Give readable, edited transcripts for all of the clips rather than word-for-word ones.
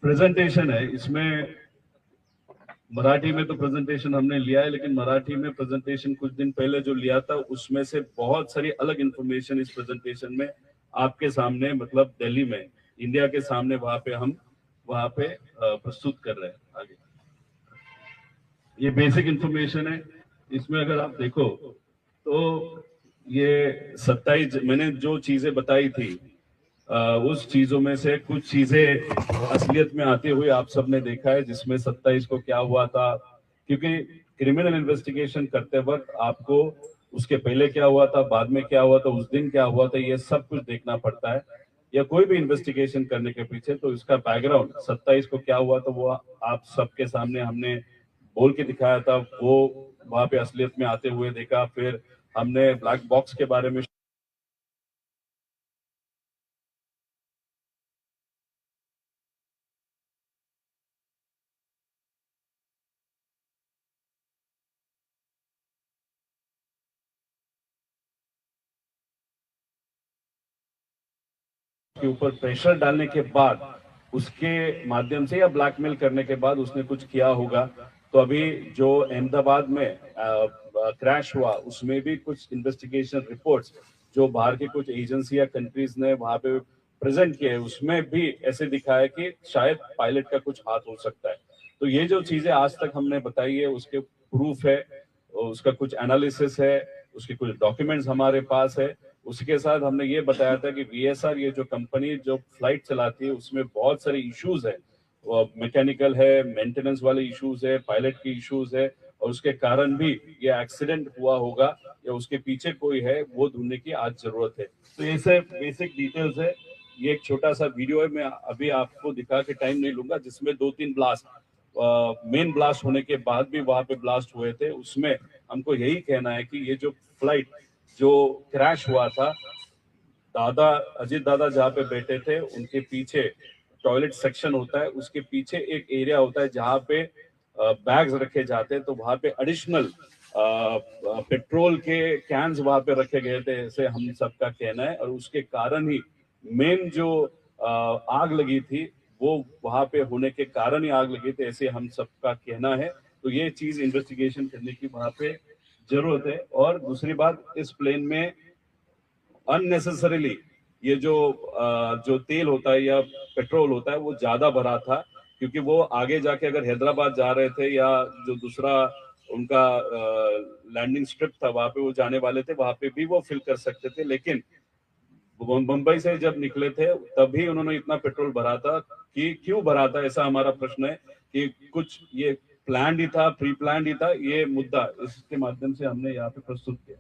Presentation है, इसमें मराठी में तो प्रेजेंटेशन हमने लिया है, लेकिन मराठी में प्रेजेंटेशन कुछ दिन पहले जो लिया था उसमें से बहुत सारी अलग इंफॉर्मेशन इस प्रेजेंटेशन में आपके सामने, मतलब दिल्ली में, इंडिया के सामने हम वहां पे प्रस्तुत कर रहे हैं। आगे ये बेसिक इंफॉर्मेशन है। इसमें अगर आप देखो तो ये 27 मैंने जो चीजें बताई थी उस चीजों में से कुछ चीजें असलियत में आते हुए आप सबने देखा है, जिसमें 27 को क्या हुआ था, क्योंकि क्रिमिनल इन्वेस्टिगेशन करते वक्त आपको उसके पहले क्या हुआ था, बाद में क्या हुआ था, उस दिन क्या हुआ था, ये सब कुछ देखना पड़ता है। या कोई भी इन्वेस्टिगेशन करने के पीछे तो इसका बैकग्राउंड 27 को क्या हुआ था वो आप सबके सामने हमने बोल के दिखाया था, वो वहां पे असलियत में आते हुए देखा। फिर हमने ब्लैक बॉक्स के बारे में के ऊपर प्रेशर डालने के बाद, उसके माध्यम से या ब्लैकमेल करने के बाद उसने कुछ किया होगा। तो अभी जो अहमदाबाद में क्रैश हुआ उसमें भी कुछ इन्वेस्टिगेशन रिपोर्ट्स जो बाहर के कुछ एजेंसी या कंट्रीज ने वहां पे प्रेजेंट किए, उसमें भी ऐसे दिखा है कि शायद पायलट का कुछ हाथ हो सकता है। तो ये जो चीजें आज तक हमने बताई है उसके प्रूफ है, उसका कुछ एनालिसिस है, उसके कुछ डॉक्यूमेंट्स हमारे पास है। उसके साथ हमने ये बताया था कि वीएसआर ये जो कंपनी जो फ्लाइट चलाती है उसमें बहुत सारे इश्यूज है, मैकेनिकल है, मेंटेनेंस वाले इश्यूज है, पायलट की इश्यूज है, और उसके कारण भी ये एक्सीडेंट हुआ होगा या उसके पीछे कोई है वो ढूंढने की आज जरूरत है। तो ये सब बेसिक डिटेल्स है। ये एक छोटा सा वीडियो है, मैं अभी आपको दिखा के टाइम नहीं लूंगा, जिसमें 2-3 ब्लास्ट, मेन ब्लास्ट होने के बाद भी वहां पे ब्लास्ट हुए थे। उसमें हमको यही कहना है कि ये जो फ्लाइट जो क्रैश हुआ था, दादा अजीत दादा जहाँ पे बैठे थे उनके पीछे टॉयलेट सेक्शन होता है, उसके पीछे एक एरिया होता है जहाँ पे बैग्स रखे जाते हैं। तो वहां पे एडिशनल पेट्रोल के कैंस वहां पे रखे गए थे, ऐसे हम सबका कहना है। और उसके कारण ही मेन जो आग लगी थी वो वहां पे होने के कारण ही आग लगी थी, ऐसे हम सबका कहना है। तो ये चीज इन्वेस्टिगेशन करने की वहां पे जरूरत है। और दूसरी बात, इस प्लेन में अननेसेसरीली ये जो तेल होता है या पेट्रोल होता है वो ज्यादा भरा था, क्योंकि वो आगे जाके अगर हैदराबाद जा रहे थे या जो दूसरा उनका लैंडिंग स्ट्रिप था वहां पे वो जाने वाले थे, वहां पे भी वो फिल कर सकते थे। लेकिन मुंबई से जब निकले थे तभी उन्होंने इतना पेट्रोल भरा था। कि क्यों भरा था, ऐसा हमारा प्रश्न है। कि कुछ ये प्लान ही था, प्री प्लान ही था, ये मुद्दा इसके माध्यम से हमने यहाँ पे प्रस्तुत किया।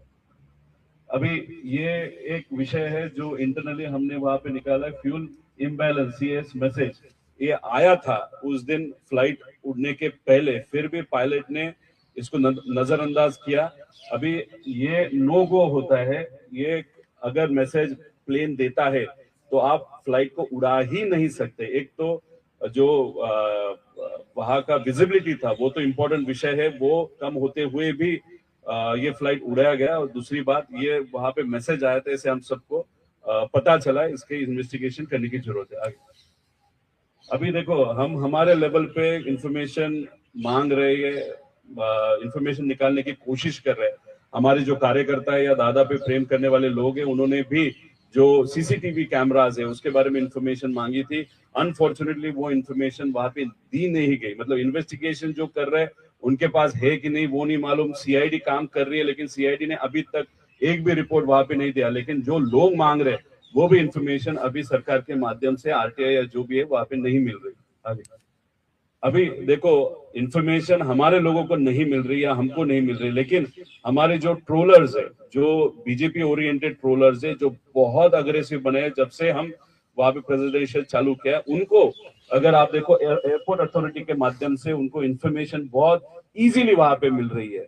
अभी ये एक विषय है जो इंटरनली हमने वहां पे निकाला है, फ्यूल इम्बैलेंस सीएस मैसेज। ये आया था उस दिन फ्लाइट उड़ने के पहले, फिर भी पायलट ने इसको नजरअंदाज किया। अभी ये नो गो होता है, ये अगर मैसेज प्लेन देता है तो आप फ्लाइट को उड़ा ही नहीं सकते। एक तो जो वहां का विजिबिलिटी था वो तो इम्पोर्टेंट विषय है, वो कम होते हुए भी ये फ्लाइट उड़ाया गया। और दूसरी बात, ये वहां पे मैसेज आया था, इसे हम सबको पता चला, इसके इन्वेस्टिगेशन करने की जरूरत है। आगे अभी देखो, हम हमारे लेवल पे इंफॉर्मेशन मांग रहे हैं, इंफॉर्मेशन निकालने की कोशिश कर रहे हैं। हमारे जो कार्यकर्ता है या दादा पे प्रेम करने वाले लोग हैं, उन्होंने भी जो सीसीटीवी कैमराज है उसके बारे में इंफॉर्मेशन मांगी थी। अनफॉर्चुनेटली वो इंफॉर्मेशन वहां पे दी नहीं गई। मतलब इन्वेस्टिगेशन जो कर रहे हैं उनके पास है कि नहीं वो नहीं मालूम, सीआईडी काम कर रही है लेकिन सीआईडी ने अभी तक एक भी रिपोर्ट वहां पे नहीं दिया। लेकिन जो लोग मांग रहे हैं वो भी इंफॉर्मेशन अभी सरकार के माध्यम से आरटीआई या जो भी है वहां पे नहीं मिल रही। आगे अभी देखो, इंफॉर्मेशन हमारे लोगों को नहीं मिल रही या हमको नहीं मिल रही, लेकिन हमारे जो ट्रोलर्स है, जो बीजेपी ओरिएंटेड ट्रोलर्स है, जो बहुत अग्रेसिव बने हैं जब से हम वहां पे प्रेसिडेंशियल चालू किया, उनको अगर आप देखो एयरपोर्ट अथॉरिटी के माध्यम से उनको इंफॉर्मेशन बहुत इजीली वहां पे मिल रही है।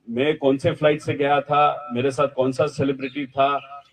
मैं कौन से फ्लाइट से गया था, मेरे साथ कौन सा सेलिब्रिटी था,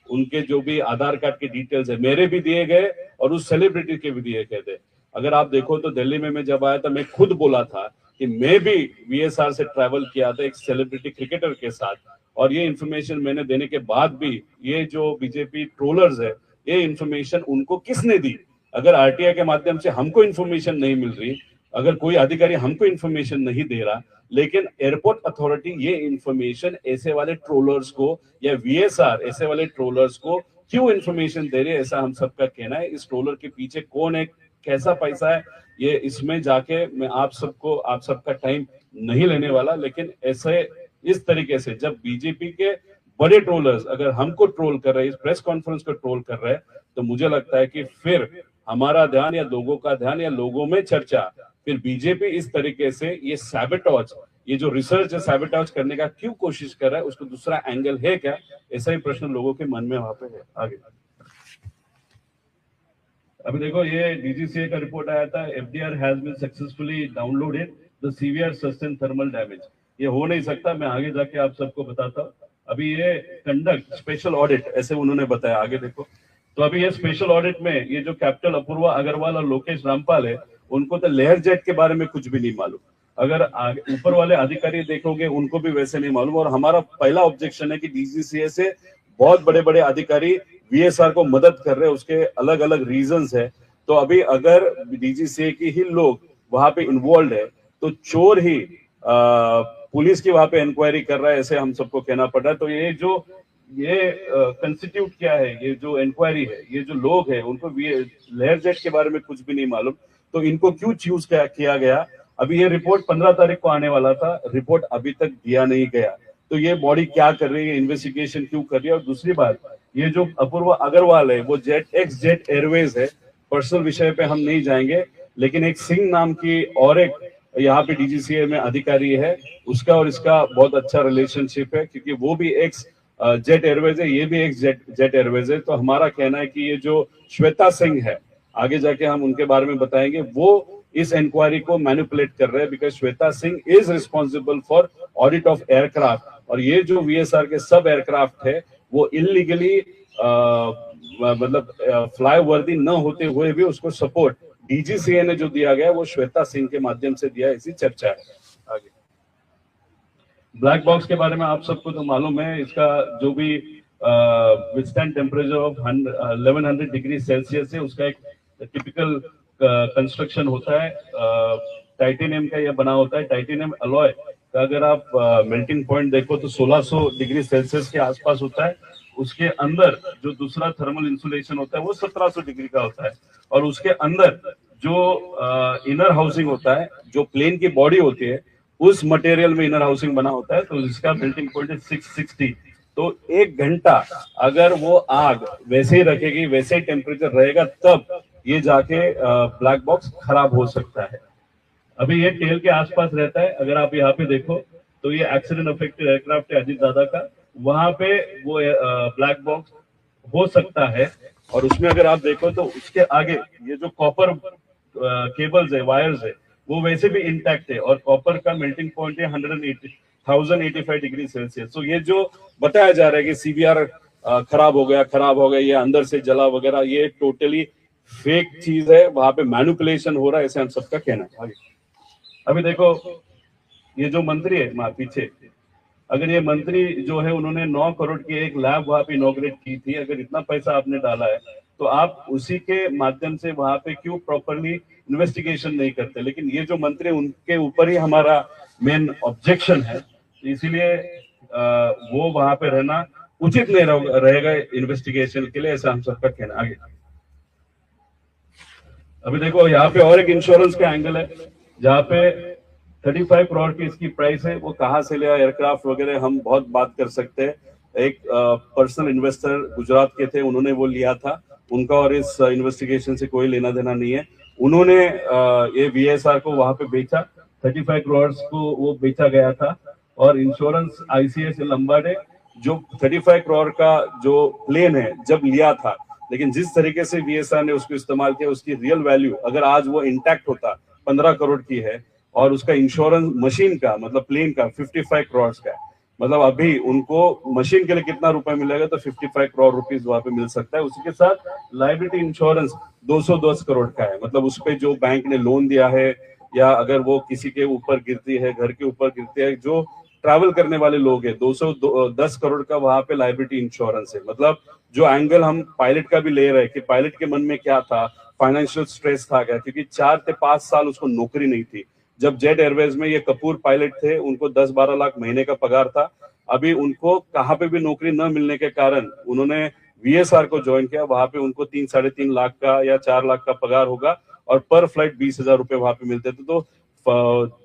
उनके जो भी आधार कार्ड के डिटेल्स है मेरे भी दिए गए और उस सेलिब्रिटी के भी दिए गए थे। अगर आप देखो तो दिल्ली में मैं जब आया था मैं खुद बोला था कि मैं भी वीएसआर से ट्रैवल किया था एक सेलिब्रिटी क्रिकेटर के साथ, और ये इन्फॉर्मेशन मैंने देने के बाद भी ये जो बीजेपी ट्रोलर्स है, ये इन्फॉर्मेशन उनको किसने दी? अगर आरटीआई के माध्यम से हमको इन्फॉर्मेशन नहीं मिल रही, अगर कोई अधिकारी हमको इन्फॉर्मेशन नहीं दे रहा, लेकिन एयरपोर्ट अथॉरिटी ये इन्फॉर्मेशन ऐसे वाले ट्रोलर्स को या वीएसआर ऐसे वाले ट्रोलर्स को क्यों इन्फॉर्मेशन दे रहे हैं, ऐसा हम सबका कहना है। इस ट्रोलर के पीछे कौन है, कैसा पैसा है, ये इसमें जाके मैं आप सबका टाइम नहीं लेने वाला, लेकिन ऐसे इस तरीके से जब बीजेपी के बड़े ट्रोलर्स अगर हमको ट्रोल कर रहे हैं, इस प्रेस कॉन्फ्रेंस को ट्रोल कर रहे हैं, तो मुझे लगता है कि फिर हमारा ध्यान या लोगों का ध्यान या लोगों में चर्चा, फिर बीजेपी इस तरीके से ये सैबोटेज, ये जो रिसर्च है सैबोटेज करने का क्यों कोशिश कर रहा है, उसको दूसरा एंगल है क्या, ऐसा ही प्रश्न लोगों के मन में वहां पे है। आगे अभी देखो, ये डीजीसीए का रिपोर्ट आया था, FDR has been successfully downloaded the severe sustain thermal damage. ये हो नहीं सकता, मैं आगे जाके आप सबको बताता हूँ। अभी ये कंडक्ट स्पेशल ऑडिट ऐसे उन्होंने बताया, आगे देखो। तो अभी ये स्पेशल ऑडिट में ये जो कैप्टन अपूर्वा अग्रवाल और लोकेश रामपाल है, उनको तो लेयर जेट के बारे में कुछ भी नहीं मालूम। अगर ऊपर वाले अधिकारी देखोगे उनको भी वैसे नहीं मालूम। और हमारा पहला ऑब्जेक्शन है कि डीजीसीए से बहुत बड़े बड़े अधिकारी वीएसआर को मदद कर रहे हैं, उसके अलग अलग रीजंस है। तो अभी अगर डीजीसीए की ही लोग वहां पे इन्वॉल्व है, तो चोर ही पुलिस की वहां पे इंक्वायरी कर रहा है, ऐसे हम सबको कहना पड़ रहा है। तो ये कंस्टिट्यूट क्या है, ये जो इंक्वायरी है, ये जो लोग हैं उनको लेयर जेट के बारे में कुछ भी नहीं मालूम, तो इनको क्यों चूज किया गया। अभी ये रिपोर्ट 15 तारीख को आने वाला था, रिपोर्ट अभी तक दिया नहीं गया। तो ये बॉडी क्या कर रही है, इन्वेस्टिगेशन क्यों कर रही है। और दूसरी बात, ये जो अपूर्वा अग्रवाल है वो जेट एयरवेज है, पर्सनल विषय पे हम नहीं जाएंगे, लेकिन एक सिंह नाम की और एक यहाँ पे डीजीसीए में अधिकारी है, उसका और इसका बहुत अच्छा रिलेशनशिप है, क्योंकि वो भी एक जेट एयरवेज है, ये भी एक जेट एयरवेज है। तो हमारा कहना है कि ये जो श्वेता सिंह है, आगे जाके हम उनके बारे में बताएंगे, वो इस इंक्वायरी को मैनिपुलेट कर रहे हैं, because Shweta Singh is responsible for audit of aircraft. और ये जो वीएसआर के सब एयरक्राफ्ट है वो इलीगली मतलब फ्लाई वर्दी न होते हुए भी उसको सपोर्ट डीजीसीए ने जो दिया गया वो श्वेता सिंह के माध्यम से दिया, ऐसी चर्चा है। आगे ब्लैक बॉक्स के बारे में आप सबको तो मालूम है, इसका जो भी withstand temperature of 1100 degree Celsius है, उसका एक टिपिकल कंस्ट्रक्शन होता है, टाइटेनियम का यह बना होता है। टाइटेनियम अलॉय का अगर आप मेल्टिंग पॉइंट देखो तो 1600 डिग्री सेल्सियस के आसपास होता है। उसके अंदर जो दूसरा थर्मल इंसुलेशन होता है वो 1700 डिग्री का होता है। और उसके अंदर जो इनर हाउसिंग होता है, जो प्लेन की बॉडी होती है, उस मटेरियल में इनर हाउसिंग बना होता है, तो इसका मेल्टिंग पॉइंट है 660। तो 1 घंटा अगर वो आग वैसे ही रखेगी, वैसे ही टेम्परेचर रहेगा, तब ये जाके ब्लैक बॉक्स खराब हो सकता है। अभी ये टेल के आसपास रहता है, अगर आप यहाँ पे देखो तो ये एक्सीडेंट अफेक्टेड एयरक्राफ्ट है अजीत दादा का, वहां पे वो ब्लैक बॉक्स हो सकता है। और उसमें अगर आप देखो तो उसके आगे ये जो कॉपर केबल्स है, वायर्स है, वो वैसे भी इंटैक्ट है, और कॉपर का मेल्टिंग पॉइंट है 1085 डिग्री सेल्सियस। तो ये जो बताया जा रहा है कि सीवीआर खराब हो गया, ये अंदर से जला वगैरह, ये टोटली फेक चीज है, वहां पे मैनिपुलेशन हो रहा है, ऐसे हम सबका कहना है। आगे अभी देखो, ये जो मंत्री है पीछे, अगर ये मंत्री जो है उन्होंने 9 करोड़ की एक लैब वहां पे इनॉग्रेट की थी, अगर इतना पैसा आपने डाला है तो आप उसी के माध्यम से वहां पे क्यों प्रॉपरली इन्वेस्टिगेशन नहीं करते। लेकिन ये जो मंत्री, उनके ऊपर ही हमारा मेन ऑब्जेक्शन है, इसीलिए वो वहां पे रहना उचित नहीं रहेगा इन्वेस्टिगेशन के लिए, ऐसा हम सबका कहना। आगे अभी देखो, यहाँ पे और एक इंश्योरेंस का एंगल है, जहाँ पे 35 करोड़ की इसकी प्राइस है। वो कहाँ से लिया एयरक्राफ्ट वगैरह हम बहुत बात कर सकते हैं। एक पर्सनल इन्वेस्टर गुजरात के थे, उन्होंने वो लिया था, उनका और इस इन्वेस्टिगेशन से कोई लेना देना नहीं है। उन्होंने ये वीएसआर को वहां पे बेचा, 35 करोड़ को वो बेचा गया था। और इंश्योरेंस आईसीएस लंबाडे जो 35 करोड़ का जो प्लेन है जब लिया था, लेकिन जिस तरीके से वीएसआर ने उसको इस्तेमाल किया, उसकी रियल वैल्यू अगर आज वो इंटैक्ट होता 15 करोड़ की है, और उसका इंश्योरेंस मशीन का मतलब प्लेन का 55 करोड़ का है। मतलब अभी उनको मशीन के लिए कितना रुपए मिलेगा, तो 55 करोड़ रुपीस वहां पे मिल सकता है। उसी के साथ लायबिलिटी इंश्योरेंस 210 करोड़ का है, मतलब उस पे जो बैंक ने लोन दिया है, या अगर वो किसी के ऊपर गिरती है, घर के ऊपर गिरती है, जो ट्रैवल करने वाले लोग हैं, 210 करोड़ का वहां पे लायबिलिटी इंश्योरेंस है। मतलब जो एंगल हम पायलट का भी ले रहे हैं कि पायलट के मन में क्या था, फाइनेंशियल स्ट्रेस था गया, क्योंकि 4 से 5 साल उसको नौकरी नहीं थी। जब जेट एयरवेज में ये कपूर पायलट थे, उनको 10-12 लाख महीने का पगार था। अभी उनको कहाँ पे भी नौकरी न मिलने के कारण उन्होंने वीएसआर को ज्वाइन किया। वहां पे उनको 3-3.5 लाख का या 4 लाख का पगार होगा और पर फ्लाइट 20,000 रुपए वहां पे मिलते थे। तो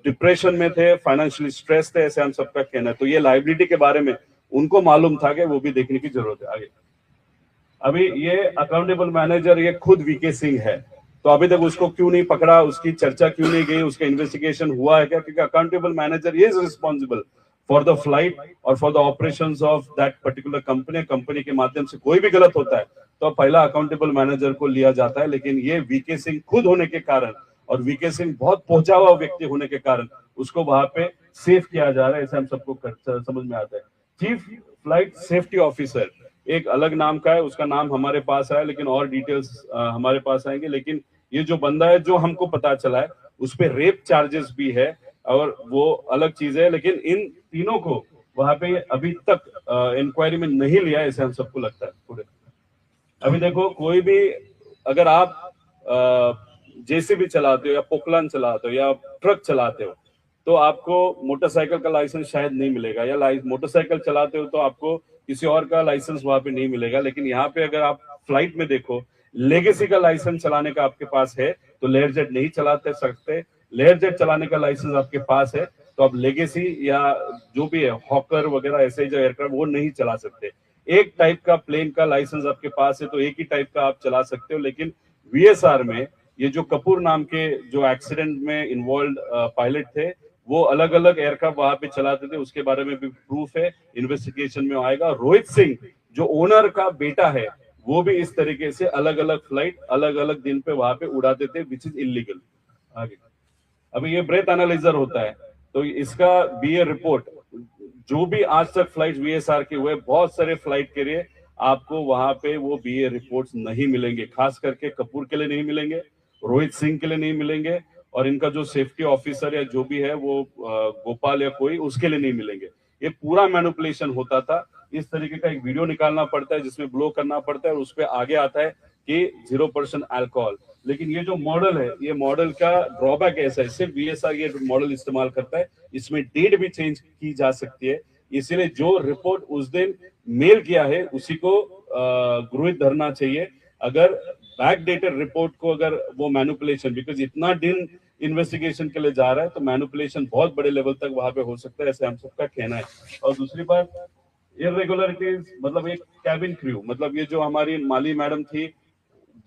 डिप्रेशन में थे, फाइनेंशियली स्ट्रेस थे, ऐसे हम सबका कहना है। तो ये लाइबिलिटी के बारे में उनको मालूम था कि वो भी देखने की जरूरत है। आगे अभी ये अकाउंटेबल मैनेजर ये खुद वीके सिंह है, तो अभी तक उसको क्यों नहीं पकड़ा, उसकी चर्चा क्यों नहीं गई, उसका इन्वेस्टिगेशन हुआ है क्या? क्योंकि accountable manager is responsible for the flight और for the operations of that particular company. Company के माध्यम से कोई भी गलत होता है तो पहला अकाउंटेबल मैनेजर को लिया जाता है, लेकिन ये वीके सिंह खुद होने के कारण और वीके सिंह बहुत पहुंचा हुआ व्यक्ति होने के कारण उसको वहां पे सेफ किया जा रहा है, ऐसे हम सबको समझ में आता है। चीफ फ्लाइट सेफ्टी ऑफिसर एक अलग नाम का है, उसका नाम हमारे पास आया, लेकिन और डिटेल्स हमारे पास आएंगे। लेकिन ये जो बंदा है, जो हमको पता चला है, उस पे रेप चार्जेस भी है और वो अलग चीज है। लेकिन इन तीनों को वहां पे अभी तक इंक्वायरी में नहीं लिया, ऐसे हम सबको लगता है पूरे। अभी देखो, कोई भी अगर आप जेसीबी चलाते हो या पोकलान चलाते हो या ट्रक चलाते हो तो आपको मोटरसाइकिल का लाइसेंस शायद नहीं मिलेगा, या मोटरसाइकिल चलाते हो तो आपको किसी और का लाइसेंस वहां पे नहीं मिलेगा। लेकिन यहाँ पे अगर आप फ्लाइट में देखो, लेगेसी का लाइसेंस चलाने का आपके पास है तो लेयर जेट नहीं चलाते सकते। लेयर जेट चलाने का लाइसेंस आपके पास है तो आप लेगेसी या जो भी है हॉकर वगैरह ऐसे जो एयरक्राफ्ट वो नहीं चला सकते। एक टाइप का प्लेन का लाइसेंस आपके पास है तो एक ही टाइप का आप चला सकते हो। लेकिन वीएसआर में ये जो कपूर नाम के जो एक्सीडेंट में इन्वॉल्व पायलट थे, वो अलग अलग एयरक्राफ्ट वहां पे चलाते थे, उसके बारे में भी प्रूफ है, इन्वेस्टिगेशन में आएगा। रोहित सिंह जो ओनर का बेटा है, वो भी इस तरीके से अलग अलग फ्लाइट अलग अलग दिन पे वहां पे उड़ाते थे, विच इज इलीगल। आगे अभी ये ब्रेथ एनालाइजर होता है, तो इसका बीए रिपोर्ट जो भी आज तक फ्लाइट वीएसआर के हुए, बहुत सारे फ्लाइट के लिए आपको वहां पे वो बीए रिपोर्ट्स नहीं मिलेंगे। खास करके कपूर के लिए नहीं मिलेंगे, रोहित सिंह के लिए नहीं मिलेंगे, और इनका जो सेफ्टी ऑफिसर या जो भी है वो गोपाल या कोई, उसके लिए नहीं मिलेंगे। ये पूरा मैनिपुलेशन होता था। इस तरीके का एक वीडियो निकालना पड़ता है जिसमें ब्लो करना पड़ता है और उस पर आगे आता है कि 0% अल्कोहल। लेकिन ये जो मॉडल है, ये मॉडल का ड्रॉबैक ऐसा है, सिर्फ वीएसआर ये मॉडल इस्तेमाल करता है, इसमें डेट भी चेंज की जा सकती है। इसलिए जो रिपोर्ट उस दिन मेल किया है उसी को गृहीत धरना चाहिए। अगर बैक डेटेड रिपोर्ट को अगर वो मैनिपुलेशन, बिकॉज इतना दिन इन्वेस्टिगेशन के लिए जा रहा है तो मैनिपुलेशन बहुत बड़े लेवल तक वहां पे हो सकता है, ऐसे हम सबका कहना है। और दूसरी बात, इरेगुलरिटीज, मतलब एक कैबिन क्रू, मतलब ये जो हमारी माली मैडम थी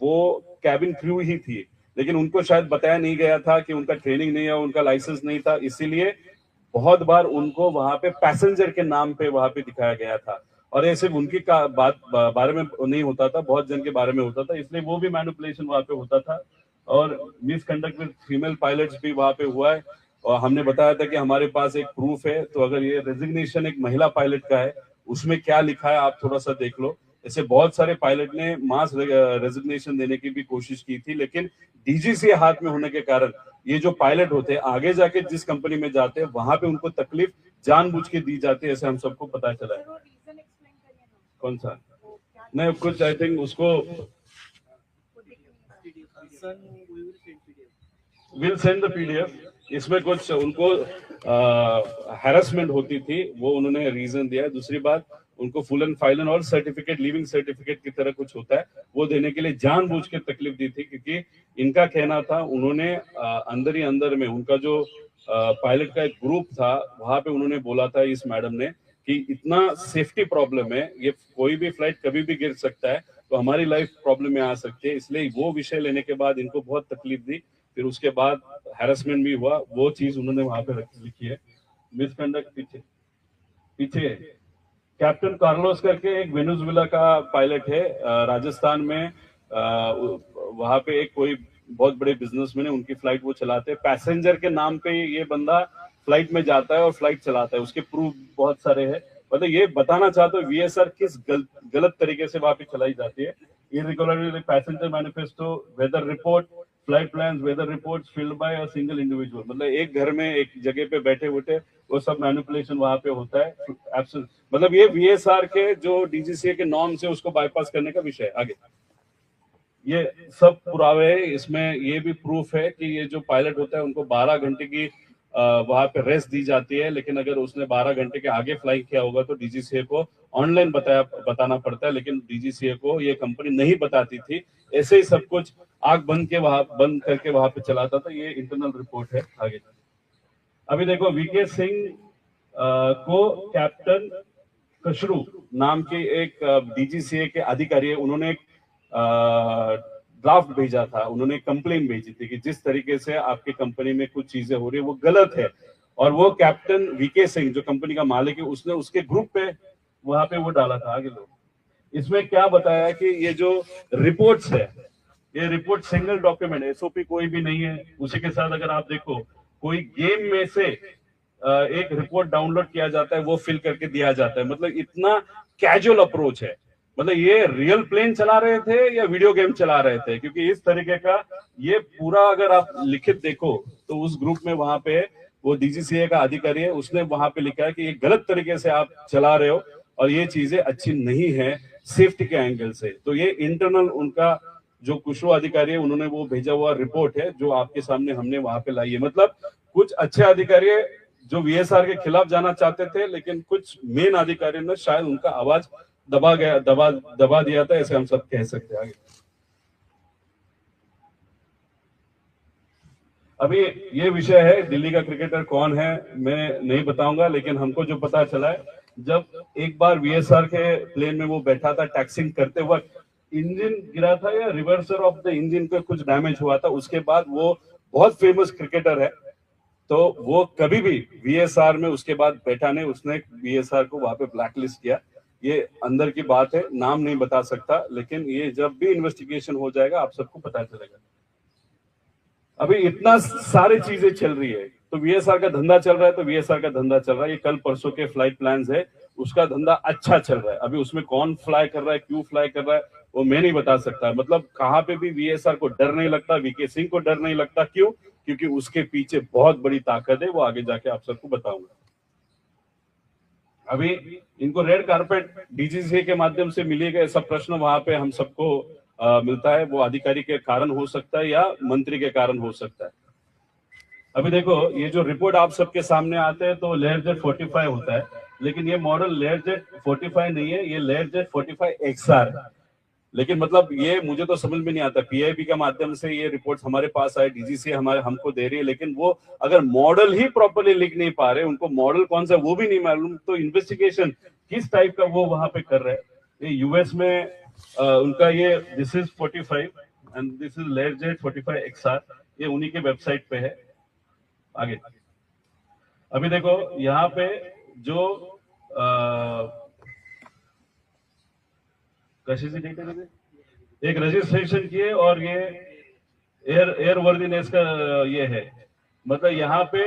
वो कैबिन क्रू ही थी, लेकिन उनको शायद बताया नहीं गया था कि उनका ट्रेनिंग नहीं है, उनका लाइसेंस नहीं था, इसीलिए बहुत बार उनको वहां पे पैसेंजर के नाम पे वहां पे दिखाया गया था। और ये सिर्फ उनकी का बात बारे में नहीं होता था, बहुत जन के बारे में होता था, इसलिए वो भी मैनिपुलेशन वहां पे होता था। और मिसकंडक्ट विद फीमेल पायलट्स भी वहां पे हुआ है। और हमने बताया था कि हमारे पास एक प्रूफ है, तो अगर ये रेजिग्नेशन एक महिला पायलट का है, उसमें क्या लिखा है आप थोड़ा सा देख लो। ऐसे बहुत सारे पायलट ने मास रेजिग्नेशन देने की भी कोशिश की थी, लेकिन डीजीसी हाथ में होने के कारण ये जो पायलट होते हैं आगे जाके जिस कंपनी में जाते हैं वहां पे उनको तकलीफ जानबूझ के दी जाती है, ऐसे हम सबको पता चला है। कौन सा? नहीं, कुछ आई थिंक उसको विल सेंड द पीडीएफ। इसमें कुछ उनको हैरेसमेंट होती थी, वो उन्होंने रीजन दिया है। दूसरी बात, उनको फुल एंड फाइल और सर्टिफिकेट, लिविंग सर्टिफिकेट की तरह कुछ होता है, वो देने के लिए जानबूझ के तकलीफ दी थी, क्योंकि इनका कहना था उन्होंने अंदर ही अंदर में उनका जो पायलट का एक ग्रुप था वहां पे उन्होंने बोला था इस मैडम ने कि इतना सेफ्टी प्रॉब्लम है, ये कोई भी फ्लाइट कभी भी गिर सकता है, तो हमारी लाइफ प्रॉब्लम में आ सकती है। इसलिए वो विषय लेने के बाद इनको बहुत तकलीफ दी, फिर उसके बाद हैरेसमेंट भी हुआ, वो चीज उन्होंने वहां पे लिखी है। मिसकंडक्ट पीछे पीछे कैप्टन कार्लोस करके एक वेनेजुएला का पायलट है, राजस्थान में, वहां पे एक कोई बहुत बड़े बिजनेसमैन है, उनकी फ्लाइट वो चलाते हैं, पैसेंजर के नाम पे ये बंदा फ्लाइट में जाता है और फ्लाइट चलाता है, उसके प्रूफ बहुत सारे हैं। मतलब ये बताना चाहते हो वीएसआर किस गलत तरीके से वहां पे चलाई जाती है। Irregular passenger manifesto, weather report, flight plans, weather reports filled by a single individual, मतलब एक घर में एक जगह पे बैठे बैठे वो सब मैनिपुलेशन वहां पे होता है। मतलब ये वीएसआर के जो डीजीसीए के नॉर्म्स है उसको बाईपास करने का विषय है। आगे ये सब पुरावे है। इसमें ये भी प्रूफ है कि ये जो पायलट होता है उनको 12 घंटे की वहां पे रेस्ट दी जाती है, लेकिन अगर उसने 12 घंटे के आगे फ्लाई किया होगा तो डीजीसीए को ऑनलाइन बताना पड़ता है, लेकिन डीजीसीए को ये कंपनी नहीं बताती थी। ऐसे ही सब कुछ आग बंद करके वहां पे चलाता था। ये इंटरनल रिपोर्ट है। आगे अभी देखो, वीके सिंह को कैप्टन कशरू नाम के एक डीजीसीए के अधिकारी है, उन्होंने एक ड्राफ्ट भेजा था, उन्होंने कंप्लेन भेजी थी कि जिस तरीके से आपकी कंपनी में कुछ चीजें हो रही है वो गलत है। और वो कैप्टन वीके सिंह जो कंपनी का मालिक है, उसने उसके ग्रुप पे वहां पे वो डाला था। आगे लोग इसमें क्या बताया कि ये जो रिपोर्ट्स है, ये रिपोर्ट सिंगल डॉक्यूमेंट, एसओपी कोई भी नहीं है। उसी के साथ अगर आप देखो, कोई गेम में से एक रिपोर्ट डाउनलोड किया जाता है, वो फिल करके दिया जाता है। मतलब इतना कैजुअल अप्रोच है। मतलब ये रियल प्लेन चला रहे थे या वीडियो गेम चला रहे थे, क्योंकि इस तरीके का ये पूरा अगर आप लिखित देखो तो उस ग्रुप में वहां पे वो डीजीसीए का अधिकारी है, उसने वहां पे लिखा है कि ये गलत तरीके से आप चला रहे हो और ये चीजें अच्छी नहीं है सेफ्टी के एंगल से। तो ये इंटरनल उनका जो कुशरू अधिकारी है, उन्होंने वो भेजा हुआ रिपोर्ट है जो आपके सामने हमने वहां पे लाई है। मतलब कुछ अच्छे अधिकारी जो वीएसआर के खिलाफ जाना चाहते थे, लेकिन कुछ मेन अधिकारियों ने शायद उनका आवाज दबा दिया था, ऐसे हम सब कह सकते हैं। आगे अभी ये विषय है दिल्ली का क्रिकेटर कौन है मैं नहीं बताऊंगा, लेकिन हमको जो पता चला है, जब एक बार वीएसआर के प्लेन में वो बैठा था, टैक्सिंग करते वक्त इंजन गिरा था या रिवर्सर ऑफ द इंजन पे कुछ डैमेज हुआ था। उसके बाद वो बहुत फेमस क्रिकेटर है, तो वो कभी भी वीएसआर में उसके बाद बैठा नहीं। उसने वीएसआर को वहां पे ब्लैकलिस्ट किया। ये अंदर की बात है, नाम नहीं बता सकता, लेकिन ये जब भी इन्वेस्टिगेशन हो जाएगा आप सबको पता चलेगा। अभी इतना सारी चीजें चल रही है, तो वीएसआर का धंधा चल रहा है, तो वीएसआर का धंधा चल रहा है। ये कल परसों के फ्लाइट प्लान्स है, उसका धंधा अच्छा चल रहा है। अभी उसमें कौन फ्लाई कर रहा है, क्यों फ्लाई कर रहा है, वो मैं नहीं बता सकता। मतलब कहां पे भी वीएसआर को डर नहीं लगता, वीके सिंह को डर नहीं लगता। क्यों? क्योंकि उसके पीछे बहुत बड़ी ताकत है, वो आगे जाके आप सबको बताऊंगा। अभी इनको रेड कारपेट डीजीसीए के माध्यम से मिलेगा, ऐसा प्रश्न वहां पे हम सबको मिलता है। वो अधिकारी के कारण हो सकता है या मंत्री के कारण हो सकता है। अभी देखो, ये जो रिपोर्ट आप सबके सामने आते हैं तो लेयरजेट 45 होता है, लेकिन ये मॉडल लेयरजेट 45 नहीं है, ये लेयरजेट 45 XR है। लेकिन मतलब ये मुझे तो समझ में नहीं आता, पीआईबी के माध्यम से ये रिपोर्ट हमारे पास आए, डीजीसी हमको दे रही है, लेकिन वो अगर मॉडल ही प्रॉपर्ली लिख नहीं पा रहे, उनको मॉडल कौन सा वो भी नहीं मालूम, तो इन्वेस्टिगेशन किस टाइप का वो वहां पे कर रहे हैं। ये यूएस में उनका ये this is 45 and this is Learjet 45 XR, ये उन्हीं के वेबसाइट पे है। आगे अभी देखो, यहाँ पे जो एक रजिस्ट्रेशन किए और ये एयर वर्दीनेस का ये है। मतलब यहाँ पे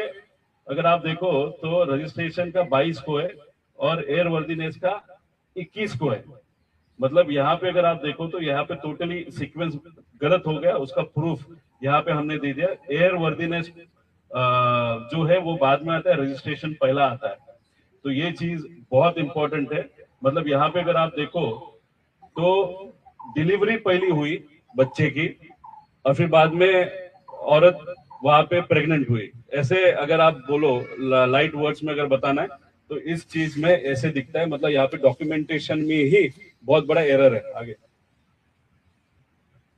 अगर आप देखो तो रजिस्ट्रेशन का 22 को है और एयर वर्दीनेस का 21 को है। मतलब यहाँ पे अगर आप देखो तो यहाँ पे टोटली सीक्वेंस गलत हो गया, उसका प्रूफ यहाँ पे हमने दे दिया। एयर वर्दीनेस जो है वो बाद में आता है, रजिस्ट्रेशन पहला आता है। तो ये चीज बहुत इंपॉर्टेंट है। मतलब यहाँ पे अगर आप देखो तो डिलीवरी पहली हुई बच्चे की और फिर बाद में औरत वहां पे प्रेग्नेंट हुई। ऐसे अगर आप बोलो लाइट वर्ड्स में अगर बताना है तो इस चीज में ऐसे दिखता है। मतलब यहाँ पे डॉक्यूमेंटेशन में ही बहुत बड़ा एरर है। आगे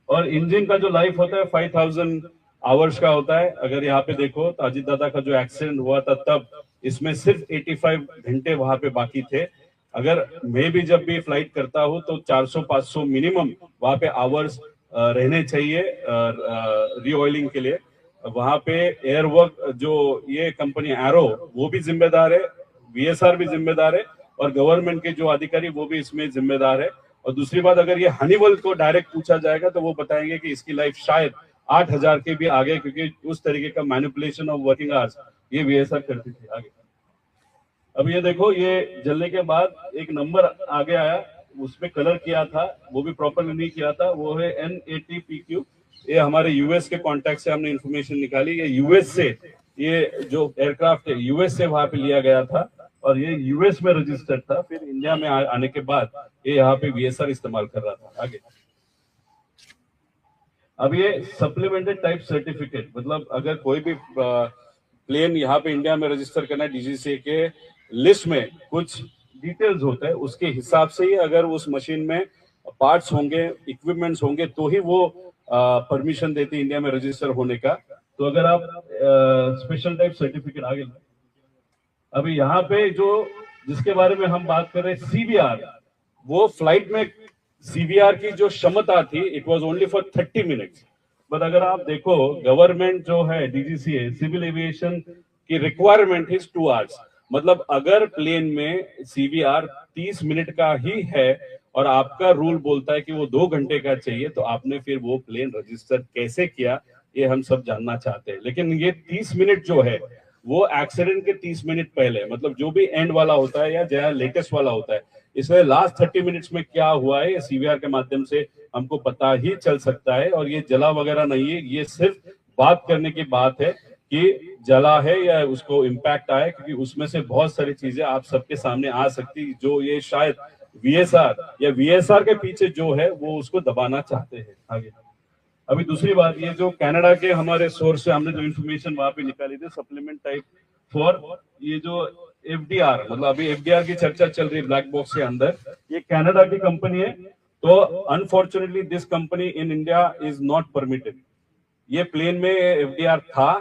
और इंजन का जो लाइफ होता है 5000 आवर्स का होता है। अगर यहाँ पे देखो तो अजीत दादा का जो एक्सीडेंट हुआ था तब इसमें सिर्फ 85 घंटे वहां पे बाकी थे। अगर मैं भी जब भी फ्लाइट करता हूँ तो 400-500 मिनिमम वहां पे आवर्स रहने चाहिए रीऑयलिंग के लिए। वहां पे एयर वर्क जो ये कंपनी एरो वो भी जिम्मेदार है, वीएसआर भी जिम्मेदार है और गवर्नमेंट के जो अधिकारी वो भी इसमें जिम्मेदार है। और दूसरी बात, अगर ये हनीवेल को डायरेक्ट पूछा जाएगा तो वो बताएंगे कि इसकी लाइफ शायद 8000 के भी आगे, क्योंकि उस तरीके का मैनिपुलेशन ऑफ वर्किंग आवर्स ये वीएसआर करती थी। आगे अब ये देखो, ये जलने के बाद एक नंबर आगे आया, उसमें कलर किया था, वो भी प्रॉपरली नहीं किया था, वो है N80PQ। ये हमारे यूएस के कॉन्टैक्ट से हमने इंफॉर्मेशन निकाली। ये यूएस से, ये जो एयरक्राफ्ट है यूएस से वहां पे लिया गया था और ये यूएस में रजिस्टर्ड था। फिर इंडिया में आने के बाद ये यहाँ पे वीएसआर इस्तेमाल कर रहा था। आगे अब ये सप्लीमेंटेड टाइप सर्टिफिकेट, मतलब अगर कोई भी प्लेन यहाँ पे इंडिया में रजिस्टर करना है डीजीसीए के लिस्ट में कुछ डिटेल्स होता है, उसके हिसाब से ही अगर उस मशीन में पार्ट्स होंगे, इक्विपमेंट्स होंगे, तो ही वो परमिशन देती है इंडिया में रजिस्टर होने का। तो अगर आप स्पेशल टाइप सर्टिफिकेट आगे, अभी यहाँ पे जो जिसके बारे में हम बात कर रहे हैं सीवीआर, वो फ्लाइट में सीवीआर की जो क्षमता थी it was only for 30 minutes, but अगर आप देखो गवर्नमेंट जो है डीजीसीए सिविल एविएशन की रिक्वायरमेंट इज 2 आवर्स। मतलब अगर प्लेन में सीवीआर 30 मिनट का ही है और आपका रूल बोलता है कि वो 2 घंटे का चाहिए, तो आपने फिर वो प्लेन रजिस्टर कैसे किया, ये हम सब जानना चाहते हैं। लेकिन ये 30 मिनट जो है वो एक्सीडेंट के 30 मिनट पहले, मतलब जो भी एंड वाला होता है या जो लेटेस्ट वाला होता है, इसलिए लास्ट 30 मिनट्स में क्या हुआ है सीवीआर के माध्यम से हमको पता ही चल सकता है। और ये जला वगैरह नहीं है, ये सिर्फ बात करने की बात है कि जला है या उसको इम्पैक्ट आया, क्योंकि उसमें से बहुत सारी चीजें आप सबके सामने आ सकती, जो ये शायद वीएसआर या वीएसआर के पीछे जो है वो उसको दबाना चाहते हैं आगे। अभी दूसरी बात, ये जो कनाडा के हमारे सोर्स से हमने जो इन्फॉर्मेशन वहां पे निकाली थी सप्लीमेंट टाइप फॉर ये जो एफडीआर, मतलब अभी एफडीआर की चर्चा चल रही है ब्लैक बॉक्स के अंदर, ये कनाडा की कंपनी है। तो unfortunately this company in India is not permitted. ये प्लेन में एफडीआर था,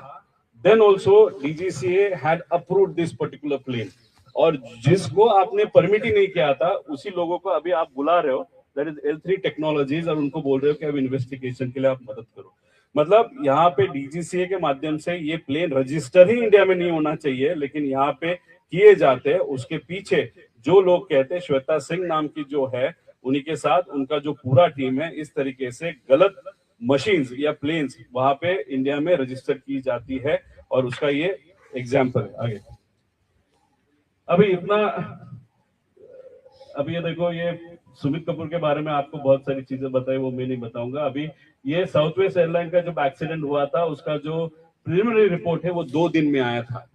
then also DGCA had approved this particular plane, और जिसको आपने परमिट ही नहीं किया था उसी लोगों को अभी आप बुला रहे हो, दैट इज L3 टेक्नोलॉजीज, और उनको बोल रहे हो कि अब इन्वेस्टिगेशन के लिए आप मदद करो। मतलब यहाँ पे डीजीसीए के माध्यम से ये प्लेन रजिस्टर ही इंडिया में नहीं होना चाहिए, लेकिन यहाँ पे किए जाते हैं। उसके पीछे जो लोग कहते हैं, श्वेता सिंह नाम की जो है, उन्हीं के साथ उनका जो पूरा टीम है, इस तरीके से गलत मशीन्स या प्लेन्स वहां पे इंडिया में रजिस्टर की जाती है, और उसका ये एग्जाम्पल है आगे। अभी इतना, अभी ये देखो, ये सुमित कपूर के बारे में आपको बहुत सारी चीजें बताई, वो मैं नहीं बताऊंगा। अभी ये साउथवेस्ट एयरलाइन का जब एक्सीडेंट हुआ था, उसका जो प्रिलिमिनरी रिपोर्ट है वो 2 दिन में आया था।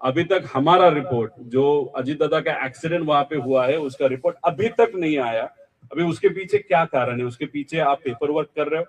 अभी तक हमारा रिपोर्ट, जो अजीत दादा का एक्सीडेंट वहां पे हुआ है, उसका रिपोर्ट अभी तक नहीं आया। अभी उसके पीछे क्या कारण है? उसके पीछे आप पेपर वर्क कर रहे हो,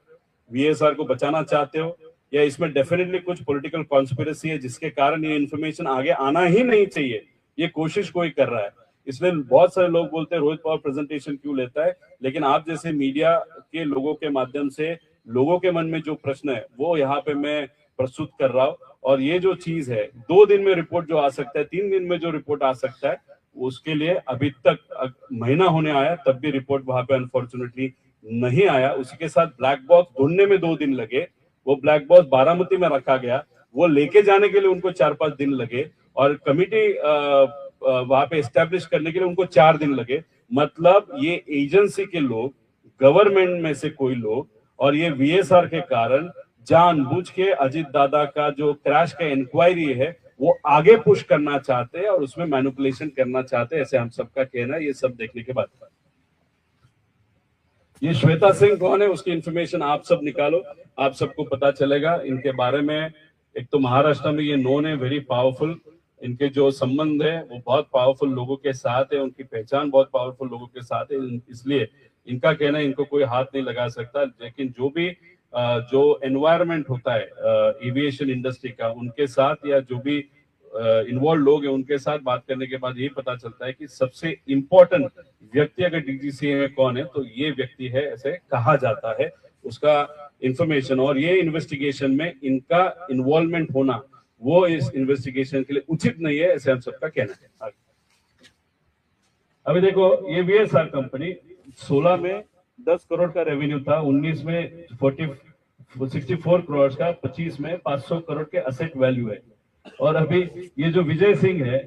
वीएसआर को बचाना चाहते हो, या इसमें डेफिनेटली कुछ पॉलिटिकल कॉन्स्पिरेसी है जिसके कारण ये इन्फॉर्मेशन आगे आना ही नहीं चाहिए, ये कोशिश कोई कर रहा है। इसलिए बहुत सारे लोग बोलते हैं रोहित पवार प्रेजेंटेशन क्यों लेता है, लेकिन आप जैसे मीडिया के लोगों के माध्यम से लोगों के मन में जो प्रश्न है वो यहाँ पे मैं प्रस्तुत कर रहा हूँ। और ये जो चीज है, 2 दिन में रिपोर्ट जो आ सकता है, 3 दिन में जो रिपोर्ट आ सकता है, उसके लिए अभी तक महीना होने आया, तब भी रिपोर्ट वहां पे अनफॉर्चुनेटली नहीं आया। उसी के साथ ब्लैक बॉक्स ढूंढने में 2 दिन लगे, वो ब्लैक बॉक्स बारामती में रखा गया, वो लेके जाने के लिए उनको 4-5 दिन लगे, और कमिटी वहां पे एस्टेब्लिश करने के लिए उनको 4 दिन लगे। मतलब ये एजेंसी के लोग, गवर्नमेंट में से कोई लोग, और ये वीएसआर के कारण जानबूझ के अजीत दादा का जो क्रैश का इंक्वायरी है वो आगे पुश करना चाहते हैं और उसमें मैनिपुलेशन करना चाहते हैं, ऐसे हम सबका कहना है। ये सब देखने के बाद, ये श्वेता सिंह कौन है उसकी इंफॉर्मेशन आप सब निकालो, आप सबको पता चलेगा इनके बारे में। एक तो महाराष्ट्र में ये नोन है, वेरी पावरफुल, इनके जो संबंध है वो बहुत पावरफुल लोगों के साथ है, उनकी पहचान बहुत पावरफुल लोगों के साथ है, इसलिए इनका कहना इनको कोई हाथ नहीं लगा सकता। लेकिन जो भी जो एनवायरनमेंट होता है एविएशन इंडस्ट्री का, उनके साथ या जो भी इन्वॉल्व लोग हैं उनके साथ बात करने के बाद यही पता चलता है कि सबसे इंपॉर्टेंट व्यक्ति अगर डीजीसीए में कौन है तो ये व्यक्ति है, ऐसे कहा जाता है। उसका इंफॉर्मेशन और ये इन्वेस्टिगेशन में इनका इन्वॉल्वमेंट होना वो इस इन्वेस्टिगेशन के लिए उचित नहीं है, ऐसे हम सबका कहना है। अभी देखो, ये वीएसआर कंपनी 16 में 10 करोड़ का रेवेन्यू था, 19 में 64 करोड़ का, 25 में 500 करोड़ के असेट वैल्यू है। और अभी ये जो विजय सिंह है,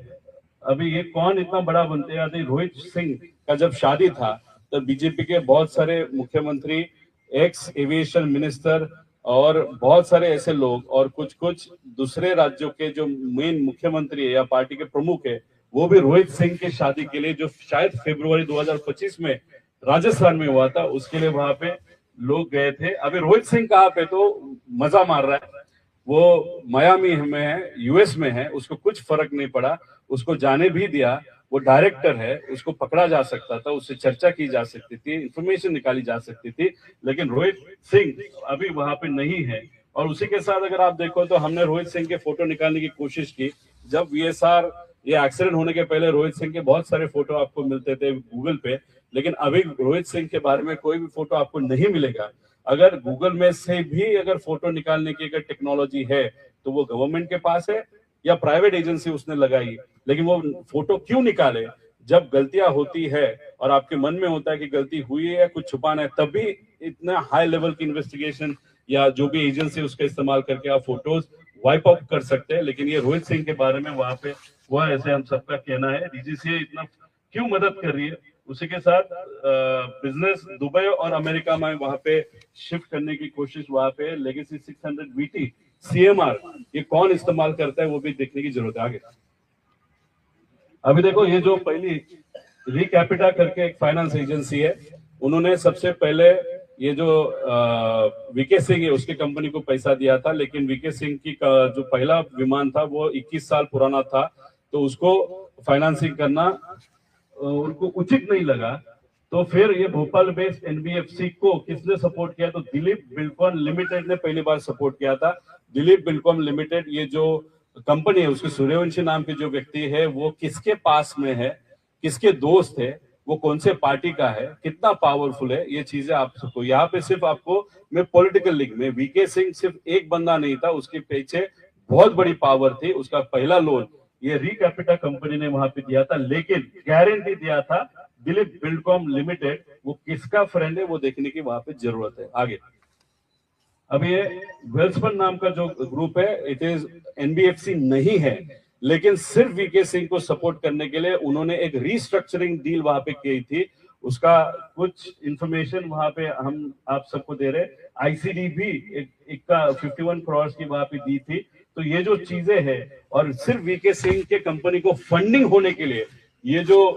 अभी ये कौन इतना बड़ा बनते हैं? रोहित सिंह का जब शादी था तब बीजेपी के बहुत सारे मुख्यमंत्री, एक्स एविएशन मिनिस्टर और बहुत सारे ऐसे लोग और कुछ कुछ दूसरे राज्यों के जो मेन मुख्यमंत्री है या पार्टी के प्रमुख है, वो भी रोहित सिंह के शादी के लिए, जो शायद फरवरी 2025 में राजस्थान में हुआ था, उसके लिए वहां पे लोग गए थे। अभी रोहित सिंह कहाँ पे, तो मजा मार रहा है, वो मियामी में है, यूएस में है, उसको कुछ फर्क नहीं पड़ा, उसको जाने भी दिया। वो डायरेक्टर है, उसको पकड़ा जा सकता था, उससे चर्चा की जा सकती थी, इंफॉर्मेशन निकाली जा सकती थी, लेकिन रोहित सिंह अभी वहां पे नहीं है। और उसी के साथ अगर आप देखो तो हमने रोहित सिंह के फोटो निकालने की कोशिश की। जब वीएसआर ये एक्सीडेंट होने के पहले रोहित सिंह के बहुत सारे फोटो आपको मिलते थे गूगल पे, लेकिन अभी रोहित सिंह के बारे में कोई भी फोटो आपको नहीं मिलेगा। अगर गूगल में से भी अगर फोटो निकालने की अगर टेक्नोलॉजी है तो वो गवर्नमेंट के पास है या प्राइवेट एजेंसी उसने लगाई, लेकिन वो फोटो क्यों निकाले? जब गलतियां होती है और आपके मन में होता है कि गलती हुई है या कुछ छुपाना है, तभी इतना हाई लेवल की इन्वेस्टिगेशन या जो भी एजेंसी उसका इस्तेमाल करके आप फोटोज वाइप आउट कर सकते हैं। लेकिन ये रोहित सिंह के बारे में वहां पे हुआ, ऐसे हम सबका कहना है। डीजीसीए इतना क्यों मदद कर रही है? उसी के साथ बिजनेस दुबई और अमेरिका में वहां पे शिफ्ट करने की कोशिश वहां पे लेगेसी 600 वीटी सीएमआर ये कौन इस्तेमाल करता है वो भी देखने की जरूरत है। आगे अभी देखो, ये जो पहली रिकैपिटा करके एक फाइनेंस एजेंसी है, उन्होंने सबसे पहले ये जो वीके सिंह है उसकी कंपनी को पैसा दिया था, लेकिन वीके सिंह की जो पहला विमान था वो 21 साल पुराना था, तो उसको फाइनेंसिंग करना उनको उचित नहीं लगा। तो फिर ये भोपाल बेस्ड एनबीएफसी को किसने सपोर्ट किया? तो दिलीप बिल्डकॉन लिमिटेड ने पहली बार सपोर्ट किया था। दिलीप बिल्डकॉन लिमिटेड ये जो कंपनी है, उसके सूर्यवंशी नाम के जो व्यक्ति है वो किसके पास में है, किसके दोस्त है, वो कौन से पार्टी का है, कितना पावरफुल है, ये चीजें आप सबको यहाँ पे सिर्फ आपको मैं पॉलिटिकल लीग में वीके सिंह सिर्फ एक बंदा नहीं था, उसके पीछे बहुत बड़ी पावर थी। उसका पहला लोन ये रिकैपिटा कंपनी ने वहां पे दिया था, लेकिन गारंटी दिया था दिलीप बिल्डकॉन लिमिटेड। वो किसका फ्रेंड है वो देखने की वहां पे जरूरत है। आगे अब ये वेल्सपन नाम का जो ग्रुप है, इट इज एनबीएफसी नहीं है, लेकिन सिर्फ वीके सिंह को सपोर्ट करने के लिए उन्होंने एक रीस्ट्रक्चरिंग डील वहां पे की थी। उसका कुछ इंफॉर्मेशन वहां पे हम आप सबको दे रहे। आईसीडी भी एक का 51 करोड़ की वहां पे दी थी। तो ये जो चीजें हैं, और सिर्फ वीके सिंह के कंपनी को फंडिंग होने के लिए ये जो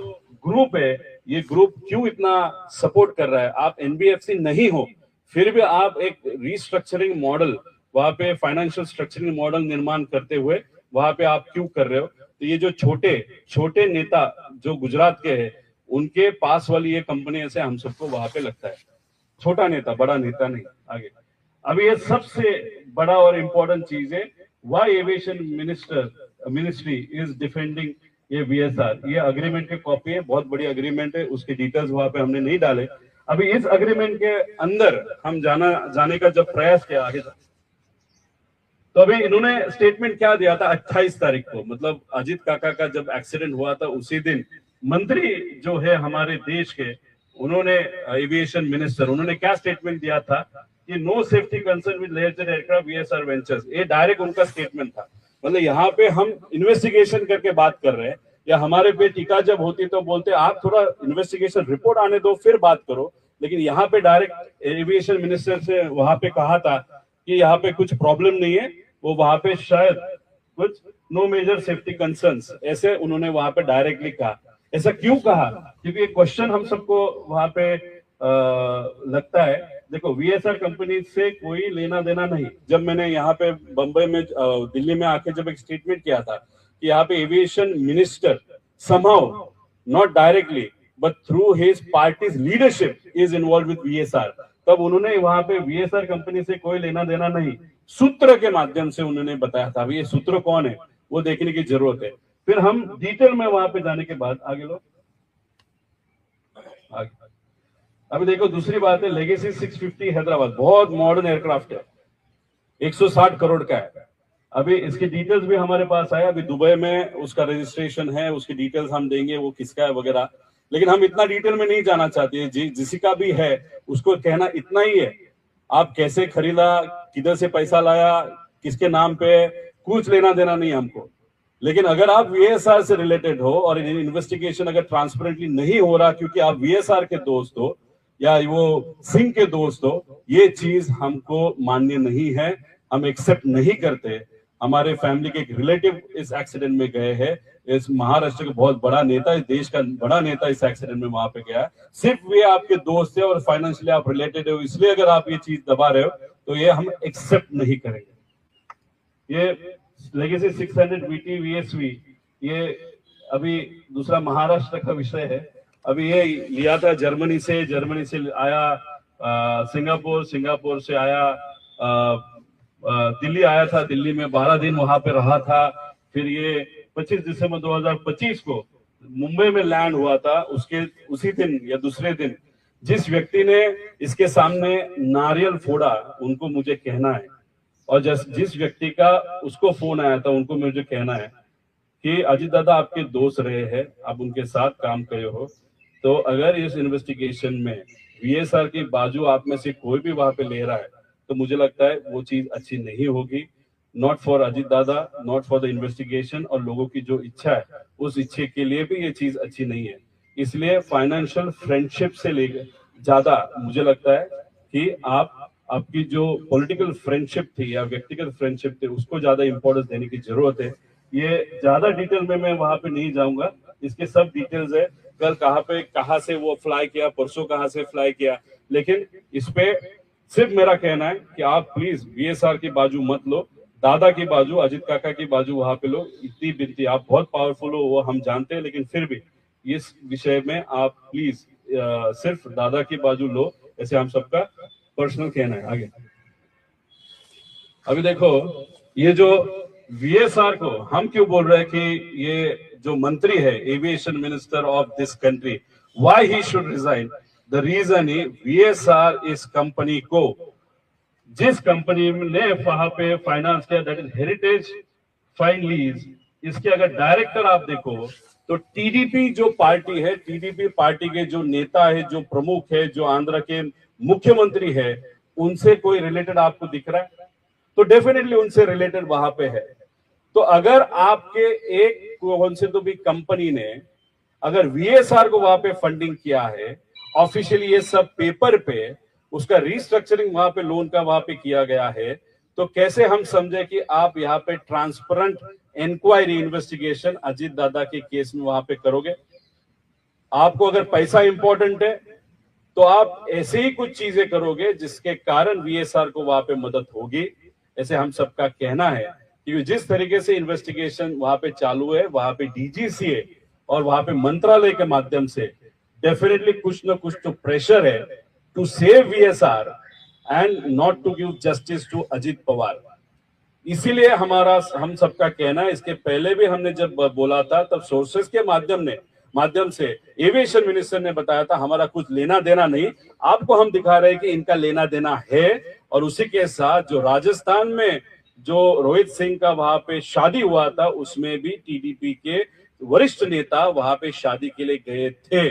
ग्रुप है, ये ग्रुप क्यों इतना सपोर्ट कर रहा है? आप एनबीएफसी नहीं हो, फिर भी आप एक रीस्ट्रक्चरिंग मॉडल वहां पे फाइनेंशियल स्ट्रक्चरिंग मॉडल निर्माण करते हुए वहां पे आप क्यों कर रहे हो? तो ये जो छोटे छोटे नेता जो गुजरात के हैं, उनके पास वाली ये कंपनी से हम सबको वहां पे लगता है छोटा नेता, बड़ा नेता नहीं। आगे अब ये सबसे बड़ा और इंपॉर्टेंट चीज है, why aviation ministry is defending ये वीएसआर। ये अग्रीमेंट की कॉपी है, बहुत बड़ी अग्रीमेंट है, उसके डिटेल्स वहां पे हमने नहीं डाले। अभी इस अग्रीमेंट के अंदर हम जाने का जब प्रयास किया आगे, तो अभी इन्होंने स्टेटमेंट क्या दिया था 28 तारीख को, मतलब अजीत काका का जब एक्सीडेंट हुआ था उसी दिन मंत्री जो है हमारे देश के, उन्होंने एविएशन मिनिस्टर, उन्होंने क्या स्टेटमेंट दिया था कि नो सेफ्टी कंसर्न विद लेजर एयरक्राफ्ट वीएसआर वेंचर्स। ये डायरेक्ट उनका स्टेटमेंट था। मतलब यहाँ पे हम इन्वेस्टिगेशन करके बात कर रहे हैं, या हमारे पे टीका जब होती तो बोलते आप थोड़ा इन्वेस्टिगेशन रिपोर्ट आने दो फिर बात करो, लेकिन यहाँ पे डायरेक्ट एविएशन मिनिस्टर से वहां पे कहा था कि यहाँ पे कुछ प्रॉब्लम नहीं है, वो वहां पे शायद कुछ नो मेजर सेफ्टी कंसर्न्स ऐसे उन्होंने वहां पे डायरेक्टली कहा। ऐसा क्यों कहा? क्योंकि एक क्वेश्चन हम सबको वहां पे लगता है। देखो, वीएसआर कंपनी से कोई लेना देना नहीं। जब मैंने यहाँ पे बंबई में दिल्ली में आके जब एक स्टेटमेंट किया था कि यहाँ पे aviation minister somehow not directly but through his party's leadership is involved with VSR, तब उन्होंने वहां पे वीएसआर कंपनी से कोई लेना देना नहीं, सूत्र के माध्यम से उन्होंने बताया था। ये सूत्र कौन है वो देखने की जरूरत है। फिर हम डिटेल में वहां पे जाने के बाद आगे लो। अभी देखो, दूसरी बात है लेगेसी 650 हैदराबाद, बहुत मॉडर्न एयरक्राफ्ट है, 160 करोड़ का है। अभी इसकी डिटेल्स भी हमारे पास आया, अभी दुबई में उसका रजिस्ट्रेशन है, उसकी डिटेल्स हम देंगे वो किसका है वगैरह, लेकिन हम इतना डिटेल में नहीं जाना चाहते। जिसी का भी है उसको कहना इतना ही है, आप कैसे खरीदा, किधर से पैसा लाया, किसके नाम पे, कुछ लेना देना नहीं हमको। लेकिन अगर आप वीएसआर से रिलेटेड हो और इन्वेस्टिगेशन अगर ट्रांसपेरेंटली नहीं हो रहा क्योंकि आप वीएसआर के दोस्त हो या वो सिंह के दोस्त हो, ये चीज हमको मान्य नहीं है, हम एक्सेप्ट नहीं करते। हमारे फैमिली के एक रिलेटिव इस एक्सीडेंट में गए हैं, इस महाराष्ट्र का बहुत बड़ा नेता, इस देश का बड़ा नेता इस एक्सीडेंट में वहां पे गया। सिर्फ वे आपके दोस्त है और फाइनेंशियली आप रिलेटेड हो, इसलिए अगर आप ये चीज दबा रहे हो तो ये हम एक्सेप्ट नहीं करेंगे। ये लेगेसी 600 वीटी वीएसवी, ये अभी दूसरा महाराष्ट्र का विषय है। अभी ये लिया था जर्मनी से आया सिंगापुर से आया दिल्ली आया था, दिल्ली में 12 दिन वहां पे रहा था। फिर ये 25 दिसंबर 2025 को मुंबई में लैंड हुआ था। उसके उसी दिन या दूसरे दिन जिस व्यक्ति ने इसके सामने नारियल फोड़ा उनको मुझे कहना है, और जिस व्यक्ति का उसको फोन आया था उनको मुझे कहना है कि अजीत दादा आपके दोस्त रहे हैं, आप उनके साथ काम करे हो, तो अगर इस इन्वेस्टिगेशन में वीएसआर की बाजू आप में से कोई भी वहां पे ले रहा है तो मुझे लगता है वो चीज अच्छी नहीं होगी। नॉट फॉर अजीत दादा, नॉट फॉर द इन्वेस्टिगेशन, और लोगों की जो इच्छा है उस इच्छे के लिए भी ये चीज अच्छी नहीं है। इसलिए फाइनेंशियल फ्रेंडशिप से लेकर ज्यादा मुझे लगता है कि आपकी जो पॉलिटिकल फ्रेंडशिप थी या व्यक्तिगत फ्रेंडशिप थी उसको ज्यादा इंपॉर्टेंस देने की जरूरत है। ये ज्यादा डिटेल में मैं वहां पे नहीं जाऊंगा, इसके सब डिटेल्स है, कल कहाँ से वो फ्लाई किया, परसों कहाँ से फ्लाई किया, लेकिन इस पे सिर्फ मेरा कहना है कि आप प्लीज वीएसआर की बाजू मत लो, दादा की बाजू, अजीत काका की बाजू वहां पे लो। इतनी बिनती, आप बहुत पावरफुल हो वो हम जानते हैं, लेकिन फिर भी इस विषय में आप प्लीज सिर्फ दादा की बाजू लो, ऐसे हम सबका पर्सनल कहना है। आगे अभी देखो, ये जो वीएसआर को हम क्यों बोल रहे हैं कि ये जो मंत्री है aviation minister of this country, why he should resign, the reason is VSR इस कंपनी को, जिस कंपनी ने वहां पे फाइनेंस किया, that is heritage fine lease, इसके अगर डायरेक्टर आप देखो तो टीडीपी जो पार्टी है, टीडीपी पार्टी के जो नेता है, जो प्रमुख है, जो आंध्र के मुख्यमंत्री है, उनसे कोई रिलेटेड आपको दिख रहा है? तो डेफिनेटली उनसे रिलेटेड वहां पे है। तो अगर आपके एक कौन से तो भी कंपनी ने अगर वीएसआर को वहां पे फंडिंग किया है, ऑफिशियली ये सब पेपर पे उसका रिस्ट्रक्चरिंग वहां पे लोन का वहां पे किया गया है, तो कैसे हम समझे कि आप यहाँ पे ट्रांसपेरेंट इंक्वायरी इन्वेस्टिगेशन अजीत दादा के केस में वहां पे करोगे? आपको अगर पैसा इंपॉर्टेंट है तो आप ऐसे ही कुछ चीजें करोगे जिसके कारण वीएसआर को वहां पे मदद होगी, ऐसे हम सबका कहना है। क्योंकि जिस तरीके से इन्वेस्टिगेशन वहां पे चालू है, वहां पे डीजीसीए और वहां पे मंत्रालय के माध्यम से डेफिनेटली कुछ ना कुछ तो प्रेशर है to save VSR and not to give justice to Ajit Pawar. इसीलिए हम सबका कहना है, इसके पहले भी हमने जब बोला था तब सोर्सेस के माध्यम से एविएशन मिनिस्टर ने बताया था हमारा कुछ लेना देना नहीं, आपको हम दिखा रहे हैं कि इनका लेना देना है। और उसी के साथ जो राजस्थान में जो रोहित सिंह का वहां पे शादी हुआ था, उसमें भी टीडीपी के वरिष्ठ नेता वहां पे शादी के लिए गए थे,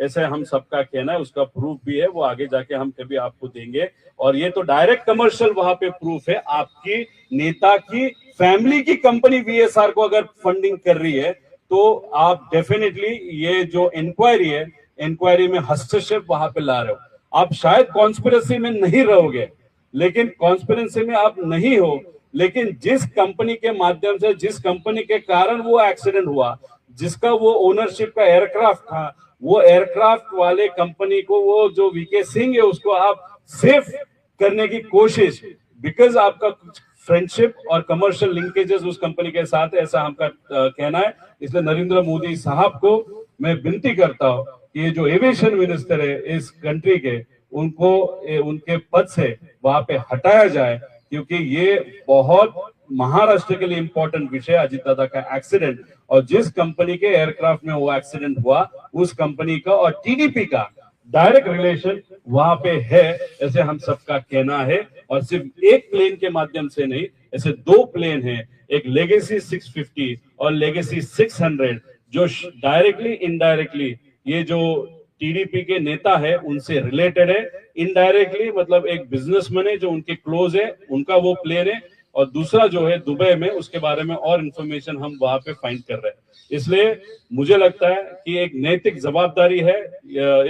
ऐसे हम सबका कहना है। उसका प्रूफ भी है, वो आगे जाके हम कभी आपको देंगे। और ये तो डायरेक्ट कमर्शियल वहां पे प्रूफ है, आपकी नेता की फैमिली की कंपनी वीएसआर को अगर फंडिंग कर रही है तो आप डेफिनेटली ये जो इंक्वायरी है, इंक्वायरी में हस्तक्षेप वहां पे ला रहे हो। आप शायद कॉन्स्पिरेसी में नहीं रहोगे, लेकिन कॉन्स्पिरेसी में आप नहीं हो, लेकिन जिस कंपनी के माध्यम से, जिस कंपनी के कारण वो एक्सीडेंट हुआ, जिसका वो ओनरशिप का एयरक्राफ्ट था, वो एयरक्राफ्ट वाले कंपनी को, वो जो वीके सिंह है उसको आप सेफ करने की कोशिश, बिकॉज आपका कुछ फ्रेंडशिप और कमर्शियल लिंकेजेस उस कंपनी के साथ है, ऐसा हमका कहना है। इसलिए नरेंद्र मोदी साहब को मैं विनती करता हूं कि ये जो एविएशन मिनिस्टर है इस कंट्री के, उनको उनके पद से वहां पे हटाया जाए, क्योंकि ये बहुत महाराष्ट्र के लिए इंपॉर्टेंट विषय, अजीत दादा का एक्सीडेंट, और जिस कंपनी के एयरक्राफ्ट में वो एक्सीडेंट हुआ उस कंपनी का और टीडीपी का डायरेक्ट रिलेशन वहां पे है, ऐसे हम सबका कहना है। और सिर्फ एक प्लेन के माध्यम से नहीं, ऐसे दो प्लेन हैं, एक लेगेसी 650 और लेगेसी 600, जो डायरेक्टली इनडायरेक्टली ये जो टीडीपी के नेता है उनसे रिलेटेड है। इनडायरेक्टली मतलब एक बिजनेसमैन है जो उनके क्लोज है, उनका वो प्लेन है, और दूसरा जो है दुबई में, उसके बारे में और इंफॉर्मेशन हम वहां पे फाइंड कर रहे हैं। इसलिए मुझे लगता है कि एक नैतिक जवाबदारी है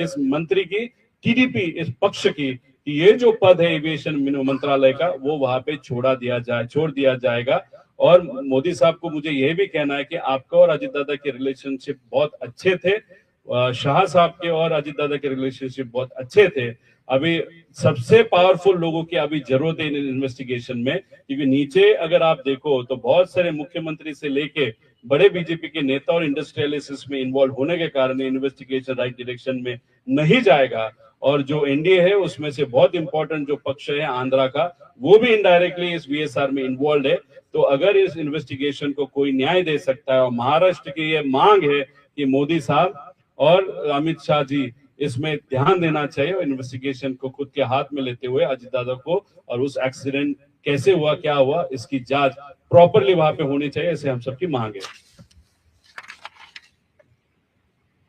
इस मंत्री की, टीडीपी इस पक्ष की, कि ये जो पद है एविएशन मंत्रालय का वो वहां पे छोड़ दिया जाएगा। और मोदी साहब को मुझे यह भी कहना है कि आपका और अजीत दादा के रिलेशनशिप बहुत अच्छे थे, शाह साहब के और अजीत दादा के रिलेशनशिप बहुत अच्छे थे। अभी सबसे पावरफुल लोगों की अभी जरूरत है इन इन्वेस्टिगेशन में, क्योंकि नीचे अगर आप देखो तो बहुत सारे मुख्यमंत्री से लेके बड़े बीजेपी के नेता और इंडस्ट्रियलिस्ट इसमें इन्वॉल्व होने के कारण इन्वेस्टिगेशन राइट डायरेक्शन में नहीं जाएगा, और जो एनडीए है उसमें से बहुत इंपॉर्टेंट जो पक्ष है आंध्रा का, वो भी इनडायरेक्टली इस वीएसआर में इन्वॉल्व है। तो अगर इस इन्वेस्टिगेशन को कोई न्याय दे सकता है, और महाराष्ट्र की ये मांग है कि मोदी साहब और अमित शाह जी इसमें ध्यान देना चाहिए, और इन्वेस्टिगेशन को खुद के हाथ में लेते हुए अजित दादा को और उस एक्सीडेंट कैसे हुआ, क्या हुआ, इसकी जांच प्रॉपरली वहां पे होनी चाहिए, ऐसे हम सबकी मांग है।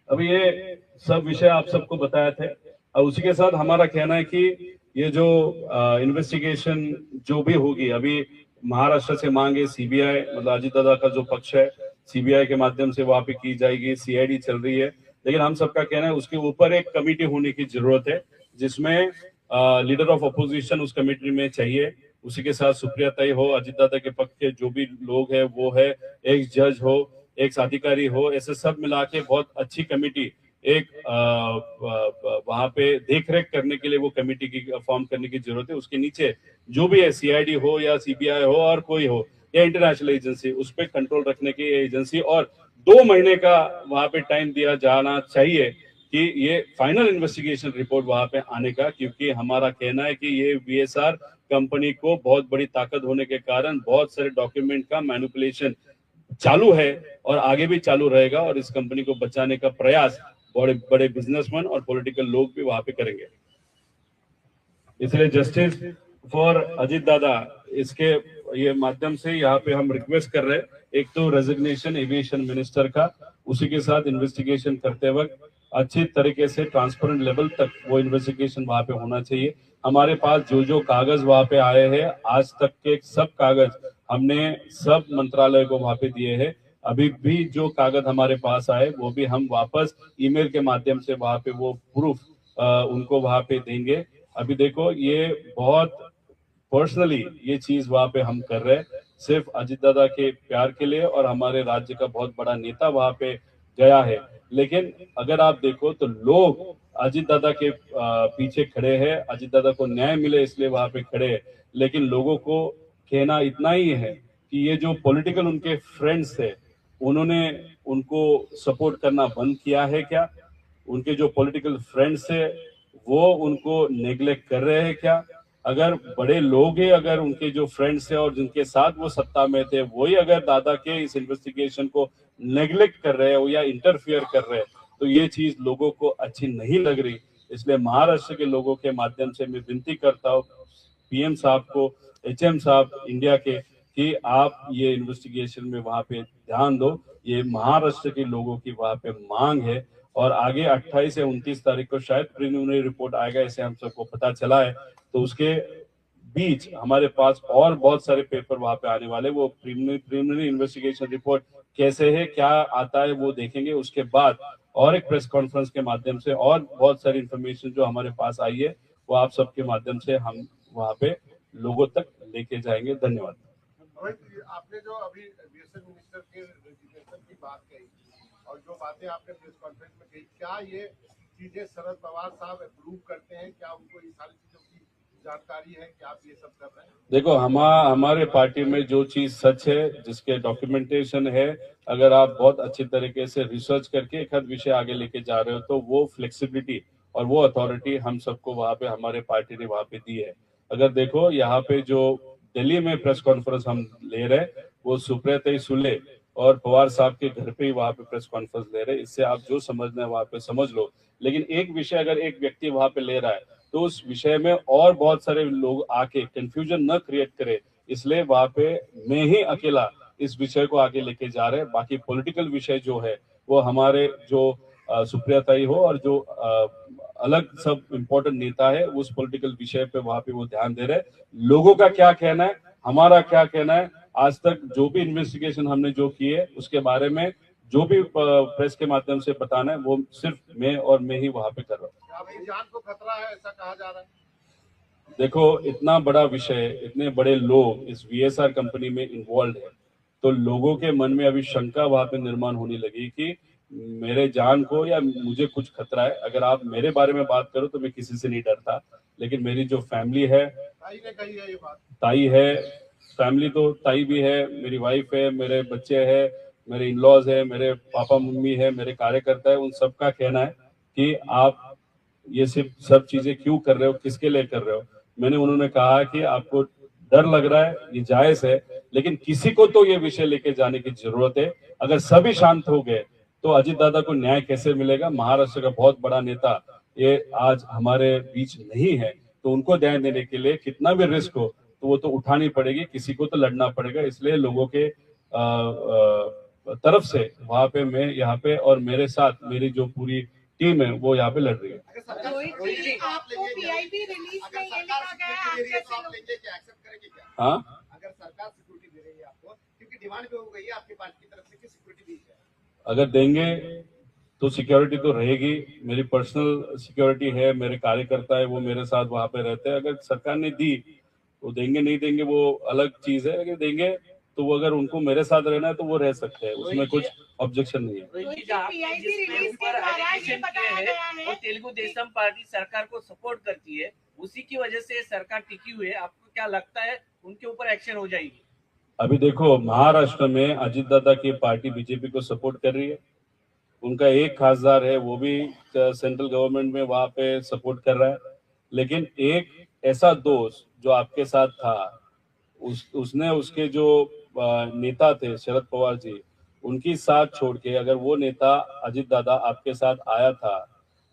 अभी ये सब विषय आप सबको बताए थे, और उसी के साथ हमारा कहना है कि ये जो इन्वेस्टिगेशन जो भी होगी, अभी महाराष्ट्र से मांगे सीबीआई, मतलब अजित दादा का जो पक्ष है सीबीआई के माध्यम से वहां पे की जाएगी, सीआईडी चल रही है, लेकिन हम सबका कहना है उसके ऊपर एक कमेटी होने की जरूरत है, जिसमें लीडर ऑफ अपोजिशन उस कमेटी में चाहिए, उसी के साथ सुप्रिया ताई हो, अजित दादा के पक्ष के जो भी लोग है वो है, एक जज हो, एक अधिकारी हो, ऐसे सब मिला के बहुत अच्छी कमेटी एक वहां पे देखरेख करने के लिए वो कमेटी की फॉर्म करने की जरूरत है। उसके नीचे जो भी है, सीआईडी हो या सीबीआई हो और कोई हो या इंटरनेशनल एजेंसी, उस पर कंट्रोल रखने की एजेंसी, और 2 महीने का वहां पे टाइम दिया जाना चाहिए कि ये फाइनल इन्वेस्टिगेशन रिपोर्ट वहां पे आने का, क्योंकि हमारा कहना है कि ये वीएसआर कंपनी को बहुत बड़ी ताकत होने के कारण बहुत सारे डॉक्यूमेंट का मैनिपुलेशन चालू है और आगे भी चालू रहेगा, और इस कंपनी को बचाने का प्रयास बड़े बड़े बिजनेसमैन और पॉलिटिकल लोग भी वहां पे करेंगे। इसलिए जस्टिस फॉर अजित दादा, इसके ये माध्यम से यहाँ पे हम रिक्वेस्ट कर रहे हैं, एक तो रेजिग्नेशन एविएशन मिनिस्टर का, उसी के साथ इन्वेस्टिगेशन करते वक्त अच्छी तरीके से ट्रांसपेरेंट लेवल तक वो इन्वेस्टिगेशन वहां पे होना चाहिए। हमारे पास जो जो कागज वहां पे आए हैं, आज तक के सब कागज हमने सब मंत्रालय को वहां पे दिए हैं। अभी भी जो कागज हमारे पास आए वो भी हम वापस ईमेल के माध्यम से वहां पे वो प्रूफ उनको वहां पे देंगे। अभी देखो ये बहुत पर्सनली ये चीज वहां पे हम कर रहे हैं, सिर्फ अजित दादा के प्यार के लिए, और हमारे राज्य का बहुत बड़ा नेता वहां पे गया है। लेकिन अगर आप देखो तो लोग अजित दादा के पीछे खड़े हैं, अजित दादा को न्याय मिले इसलिए वहां पे खड़े हैं, लेकिन लोगों को कहना इतना ही है कि ये जो पॉलिटिकल उनके फ्रेंड्स थे, उन्होंने उनको सपोर्ट करना बंद किया है क्या? उनके जो पॉलिटिकल फ्रेंड्स है वो उनको नेग्लेक्ट कर रहे हैं क्या? अगर बड़े लोग हैं, अगर उनके जो फ्रेंड्स हैं और जिनके साथ वो सत्ता में थे, वही अगर दादा के इस इन्वेस्टिगेशन को नेग्लेक्ट कर रहे हैं या इंटरफियर कर रहे हैं, तो ये चीज लोगों को अच्छी नहीं लग रही। इसलिए महाराष्ट्र के लोगों के माध्यम से मैं विनती करता हूँ पीएम साहब को, एचएम साहब इंडिया के, कि आप ये इन्वेस्टिगेशन में वहां पे ध्यान दो। ये महाराष्ट्र के लोगों की वहां पे मांग है, और आगे 28 से 29 तारीख को शायद प्रीलिमिनरी रिपोर्ट आएगा, ऐसे हम सबको पता चला है। तो उसके बीच हमारे पास और बहुत सारे पेपर वहां पे आने वाले, वो प्रीलिमिनरी इन्वेस्टिगेशन रिपोर्ट कैसे है, क्या आता है, वो देखेंगे। उसके बाद और एक प्रेस कॉन्फ्रेंस के माध्यम से और बहुत सारी इंफॉर्मेशन जो हमारे पास आई है वो आप सबके माध्यम से हम वहां पे लोगों तक लेके जाएंगे। धन्यवाद। आपने जो अभी एविएशन मिनिस्टर के रेजिग्नेशन की बात कही और जो बातें आपने प्रेस कॉन्फ्रेंस में कही, क्या ये चीजें शरद पवार साहब अप्रूव करते हैं? क्या उनको ये सारी चीजों की जानकारी है कि आप ये सब कर रहे हैं? देखो, हमारे पार्टी में जो चीज सच है, जिसके डॉक्यूमेंटेशन है, अगर आप बहुत अच्छी तरीके से रिसर्च करके एक हद विषय आगे लेके जा रहे हो, तो वो फ्लेक्सिबिलिटी और वो अथॉरिटी हम सबको वहां पे हमारे पार्टी ने वहां पे दी है। अगर देखो यहाँ पे जो दिल्ली में प्रेस कॉन्फ्रेंस हम ले रहे, वो सुप्रिया सुले और पवार साहब के घर पे ही वहां पे प्रेस कॉन्फ्रेंस ले रहे। इससे आप जो समझना है वहां पे समझ लो, लेकिन एक विषय अगर एक व्यक्ति वहां पे ले रहा है तो उस विषय में और बहुत सारे लोग आके कंफ्यूजन न क्रिएट करे, इसलिए वहां पे मैं ही अकेला इस विषय को आगे लेके जा रहे हैं। बाकी पॉलिटिकल विषय जो है वो हमारे जो सुप्रिया ताई हो और जो अलग सब इम्पोर्टेंट नेता है उस पॉलिटिकल विषय पे वहां पे वो ध्यान दे रहे हैं। लोगों का क्या कहना है, हमारा क्या कहना है, आज तक जो भी इन्वेस्टिगेशन हमने जो की है उसके बारे में जो भी प्रेस के माध्यम से बताना है वो सिर्फ मैं और मैं ही वहां पे कर रहा हूँ। जान को खतरा है ऐसा कहा जा रहा है। देखो, इतना बड़ा विषय, इतने बड़े लोग इस वीएसआर कंपनी में इन्वॉल्व है, तो लोगों के मन में अभी शंका वहां पे निर्माण होने लगी कि मेरे जान को या मुझे कुछ खतरा है। अगर आप मेरे बारे में बात करो तो मैं किसी से नहीं डरता, लेकिन मेरी जो फैमिली है, ताई ने कही है ये बात, ताई है, फैमिली तो ताई भी है, मेरी वाइफ है, मेरे बच्चे हैं, मेरे इन लॉज है, मेरे पापा मम्मी है, मेरे कार्यकर्ता है, उन सबका कहना है कि आप ये सब चीजें क्यों कर रहे हो, किसके लिए कर रहे हो। मैंने उन्होंने कहा कि आपको डर लग रहा है, ये जायज है, लेकिन किसी को तो ये विषय लेके जाने की जरूरत है। अगर सभी शांत हो गए तो अजीत दादा को न्याय कैसे मिलेगा। महाराष्ट्र का बहुत बड़ा नेता ये आज हमारे बीच नहीं है, तो उनको न्याय देने के लिए कितना भी रिस्क हो तो वो तो उठानी पड़ेगी, किसी को तो लड़ना पड़ेगा। इसलिए लोगों के तरफ से वहां पे मैं यहाँ पे और मेरे साथ मेरी जो पूरी टीम है वो यहाँ पे लड़ रही है। रोहित जी, आपको पीआईबी रिलीज में ये लिखा गया है, आप कैसे लोग एक्सेप्ट करेंगे क्या? हाँ, अगर सरकार सिक्योरिटी दे रही है आपको, क्योंकि डिमांड भी हो गई है आपकी पार्टी की तरफ से कि सिक्योरिटी दी जाए, अगर देंगे तो सिक्योरिटी तो रहेगी। मेरी पर्सनल सिक्योरिटी है, मेरे कार्यकर्ता है वो मेरे साथ वहां पे रहते हैं। अगर सरकार ने दी तो देंगे, नहीं देंगे वो अलग चीज है। अगर देंगे तो वो अगर उनको मेरे साथ रहना है तो वो रह सकते हैं, उसमें कुछ ऑब्जेक्शन नहीं है। पीआईबी रिलीज के द्वारा ये बताया गया है और तेलुगु देशम पार्टी सरकार को सपोर्ट करती है, उसी की वजह से सरकार टिकी हुई है। आपको क्या लगता है उनके ऊपर एक्शन हो जाएगी? अभी देखो, महाराष्ट्र में अजीत दादा की पार्टी बीजेपी को सपोर्ट कर रही है। उनका एक खासदार है वो भी सेंट्रल गवर्नमेंट में वहां पे सपोर्ट कर रहा है। लेकिन एक ऐसा दोस्त जो आपके साथ था, उसने उसके जो नेता थे शरद पवार जी, उनकी साथ छोड़ के अगर वो नेता अजीत दादा आपके साथ आया था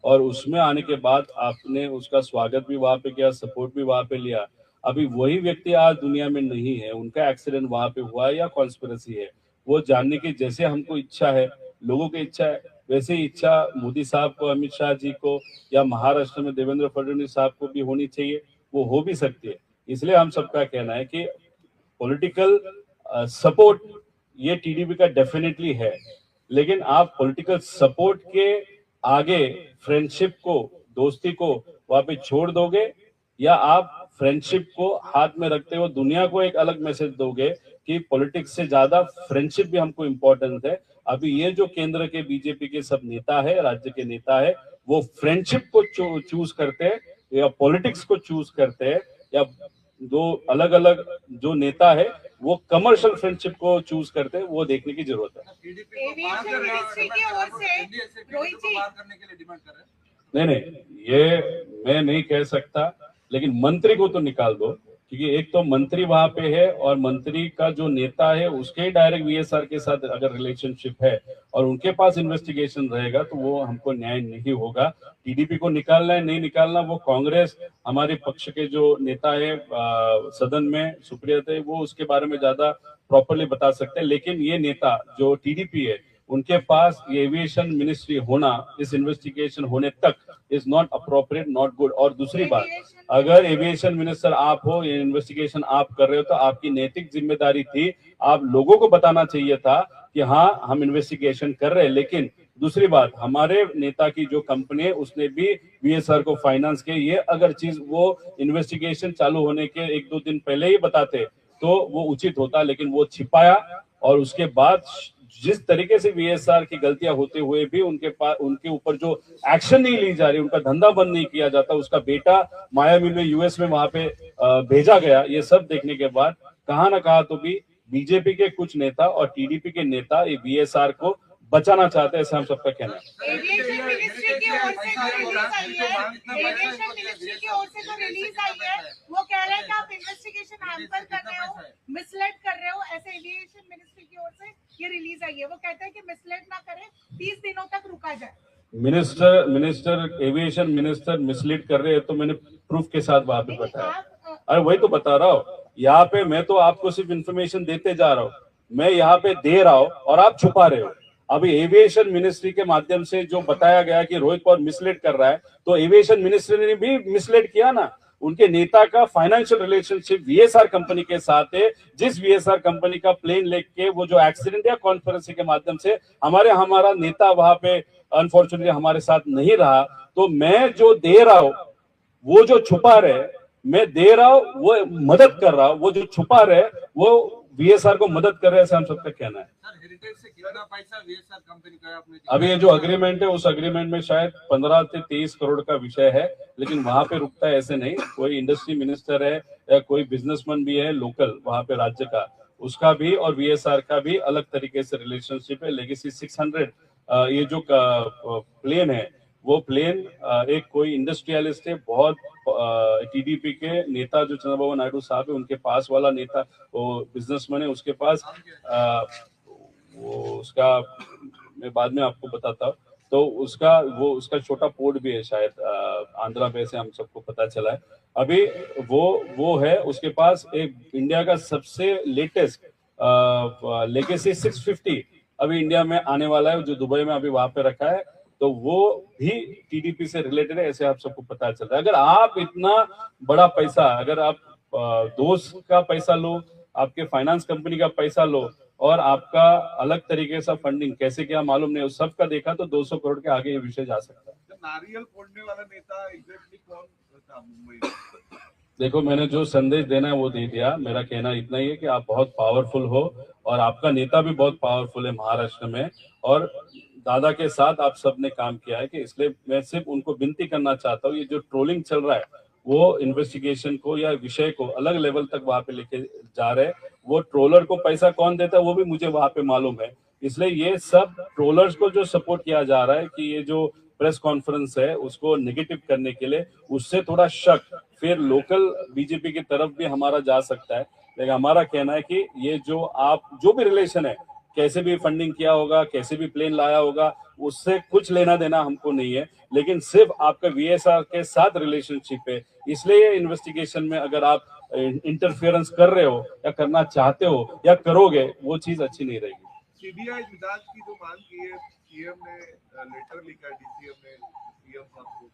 और उसमें आने के बाद आपने उसका स्वागत भी वहां पे किया, सपोर्ट भी वहां पे लिया, अभी वही व्यक्ति आज दुनिया में नहीं है। उनका एक्सीडेंट वहां पे हुआ है या कॉन्स्पिरेसी है, वो जानने की जैसे हमको इच्छा है, लोगों की इच्छा है, वैसे ही इच्छा मोदी साहब को, अमित शाह जी को या महाराष्ट्र में देवेंद्र फडणवीस साहब को भी होनी चाहिए, वो हो भी सकती है। इसलिए हम सबका कहना है कि पॉलिटिकल सपोर्ट ये टीडीपी का डेफिनेटली है, लेकिन आप पॉलिटिकल सपोर्ट के आगे फ्रेंडशिप को, दोस्ती को वहां पे छोड़ दोगे, या आप फ्रेंडशिप को हाथ में रखते हुए दुनिया को एक अलग मैसेज दोगे कि पॉलिटिक्स से ज्यादा फ्रेंडशिप भी हमको इम्पोर्टेंट है। अभी ये जो केंद्र के बीजेपी के सब नेता है, राज्य के नेता है, वो फ्रेंडशिप को चूज करते हैं या पॉलिटिक्स को चूज करते हैं, या दो अलग अलग जो नेता है वो कमर्शियल फ्रेंडशिप को चूज करते हैं, वो देखने की जरूरत है। एविएशन मिनिस्ट्री की ओर से रोहित जी नहीं नहीं, ये मैं नहीं कह सकता, लेकिन मंत्री को तो निकाल दो, क्योंकि एक तो मंत्री वहां पे है और मंत्री का जो नेता है उसके डायरेक्ट वीएसआर के साथ अगर रिलेशनशिप है और उनके पास इन्वेस्टिगेशन रहेगा तो वो हमको न्याय नहीं होगा। टीडीपी को निकालना है नहीं निकालना, वो कांग्रेस हमारे पक्ष के जो नेता है सदन में सुप्रिया थे, वो उसके बारे में ज्यादा प्रॉपरली बता सकते हैं। लेकिन ये नेता जो टीडीपी है, उनके पास ये एविएशन मिनिस्ट्री होना इस इन्वेस्टिगेशन होने तक is not appropriate, not good. और दूसरी बात, अगर एविएशन मिनिस्टर आप हो, ये इन्वेस्टिगेशन आप कर रहे हो, तो आपकी नैतिक जिम्मेदारी थी, आप लोगों को बताना चाहिए था कि हाँ हम इन्वेस्टिगेशन कर रहे हैं। लेकिन दूसरी बात, हमारे नेता की जो कंपनी है उसने भी वीएसआर को फाइनेंस किया, ये अगर चीज वो इन्वेस्टिगेशन चालू होने के 1-2 दिन पहले ही बताते तो वो उचित होता, लेकिन वो छिपाया। और उसके बाद जिस तरीके से वीएसआर की गलतियां होते हुए भी उनके ऊपर जो एक्शन नहीं ली जा रही, उनका धंधा बंद नहीं किया जाता, उसका बेटा मायामी में यूएस में वहां पे भेजा गया, ये सब देखने के बाद कहां ना कहा तो भी बीजेपी के कुछ नेता और टीडीपी के नेता ये वीएसआर को बचाना चाहते हैं, ऐसा हम सबका कहना है। एविएशन मिनिस्ट्री की ओर से तो रिलीज आई है, एविएशन मिनिस्ट्री की ओर से तो रिलीज आई है, वो कह रहे हैं कि आप इन्वेस्टिगेशन हैम्पर कर रहे हो, मिसलेड कर रहे हो, ऐसे एविएशन मिनिस्ट्री की ओर से ये रिलीज आई है। वो कहते हैं कि मिसलेड ना करें, 30 दिनों तक रुका जाए। मिनिस्टर एविएशन मिनिस्टर मिसलीड कर रहे हैं तो मैंने प्रूफ के साथ वहां पे बताया। अरे वही तो बता रहा हूँ, यहाँ पे मैं तो आपको सिर्फ इंफॉर्मेशन देते जा रहा हूँ, मैं यहाँ पे दे रहा हूँ और आप छुपा रहे हो। अभी एविएशन मिनिस्ट्री के माध्यम से जो बताया गया कि रोहित पवार मिसलीड कर रहा है, तो एविएशन मिनिस्ट्री ने भी मिसलीड किया ना। उनके नेता का फाइनेंशियल रिलेशनशिप वीएसआर कंपनी के साथ है, जिस वीएसआर कंपनी का प्लेन लेके वो जो एक्सीडेंट या कॉन्फ्रेंसिंग के माध्यम से हमारा नेता वहां पे अनफॉर्चुनेटली हमारे साथ नहीं रहा। तो मैं जो दे रहा हूं, वो जो छुपा रहे, मैं दे रहा हूं, वो मदद कर रहा हूं, वो जो छुपा रहे वो वीएसआर को मदद कर रहे हैं, ऐसा हम सबका कहना है। सर, हेरिटेज से कितना पैसा वीएसआर कंपनी का आपने? अभी ये जो अग्रीमेंट है, उस अग्रीमेंट में शायद 15 से 23 करोड़ का विषय है, लेकिन वहां पे रुकता है ऐसे नहीं। कोई इंडस्ट्री मिनिस्टर है या कोई बिजनेसमैन भी है लोकल वहां पे राज्य का, उसका भी और VSR का भी अलग तरीके से रिलेशनशिप है। लेगेसी 600 ये जो प्लेन है वो प्लेन एक कोई इंडस्ट्रियलिस्ट है, बहुत TDP के नेता जो चंद्रबाबू नायडू साहब है उनके पास वाला नेता, वो बिजनेसमैन है, उसके पास वो उसका मैं बाद में आपको बताता हूँ। तो उसका छोटा पोर्ट भी है शायद आंध्रा में, से हम सबको पता चला है। अभी वो है, उसके पास एक इंडिया का सबसे लेटेस्ट लेगेसी 650 अभी इंडिया में आने वाला है, जो दुबई में अभी वहां पे रखा है। तो वो भी TDP से रिलेटेड है, ऐसे आप सबको पता चल रहा है। अगर आप इतना बड़ा पैसा, अगर आप दोस्त का पैसा लो, आपके फाइनेंस कंपनी का पैसा लो, और आपका अलग तरीके से फंडिंग कैसे क्या मालूम नहीं, उस सबका देखा तो 200 करोड़ के आगे ये विषय जा सकता है। नारियल फोड़ने वाला नेता एग्जैक्टली कौन था मुंबई में? देखो, मैंने जो संदेश देना है वो दे दिया। मेरा कहना इतना ही है कि आप बहुत पावरफुल हो और आपका नेता भी बहुत पावरफुल है महाराष्ट्र में, और दादा के साथ आप सबने काम किया है कि इसलिए मैं सिर्फ उनको विनती करना चाहता हूँ, ये जो ट्रोलिंग चल रहा है वो इन्वेस्टिगेशन को या विषय को अलग लेवल तक वहां पे लेके जा रहे हैं। वो ट्रोलर को पैसा कौन देता है वो भी मुझे वहां पे मालूम है। इसलिए ये सब ट्रोलर्स को जो सपोर्ट किया जा रहा है कि ये जो प्रेस कॉन्फ्रेंस है उसको नेगेटिव करने के लिए, उससे थोड़ा शक फिर लोकल बीजेपी की तरफ भी हमारा जा सकता है। लेकिन हमारा कहना है कि ये जो आप जो भी रिलेशन है, कैसे भी फंडिंग किया होगा, कैसे भी प्लेन लाया होगा, उससे कुछ लेना देना हमको नहीं है, लेकिन सिर्फ आपका VSR के साथ रिलेशनशिप है। इसलिए इन्वेस्टिगेशन में अगर आप इंटरफेरेंस कर रहे हो या करना चाहते हो या करोगे, वो चीज अच्छी नहीं रहेगी। सीबीआई जांच की जो मांग की है, सीएम ने लेटर लिखा है, DCM ने सीएम साहब को।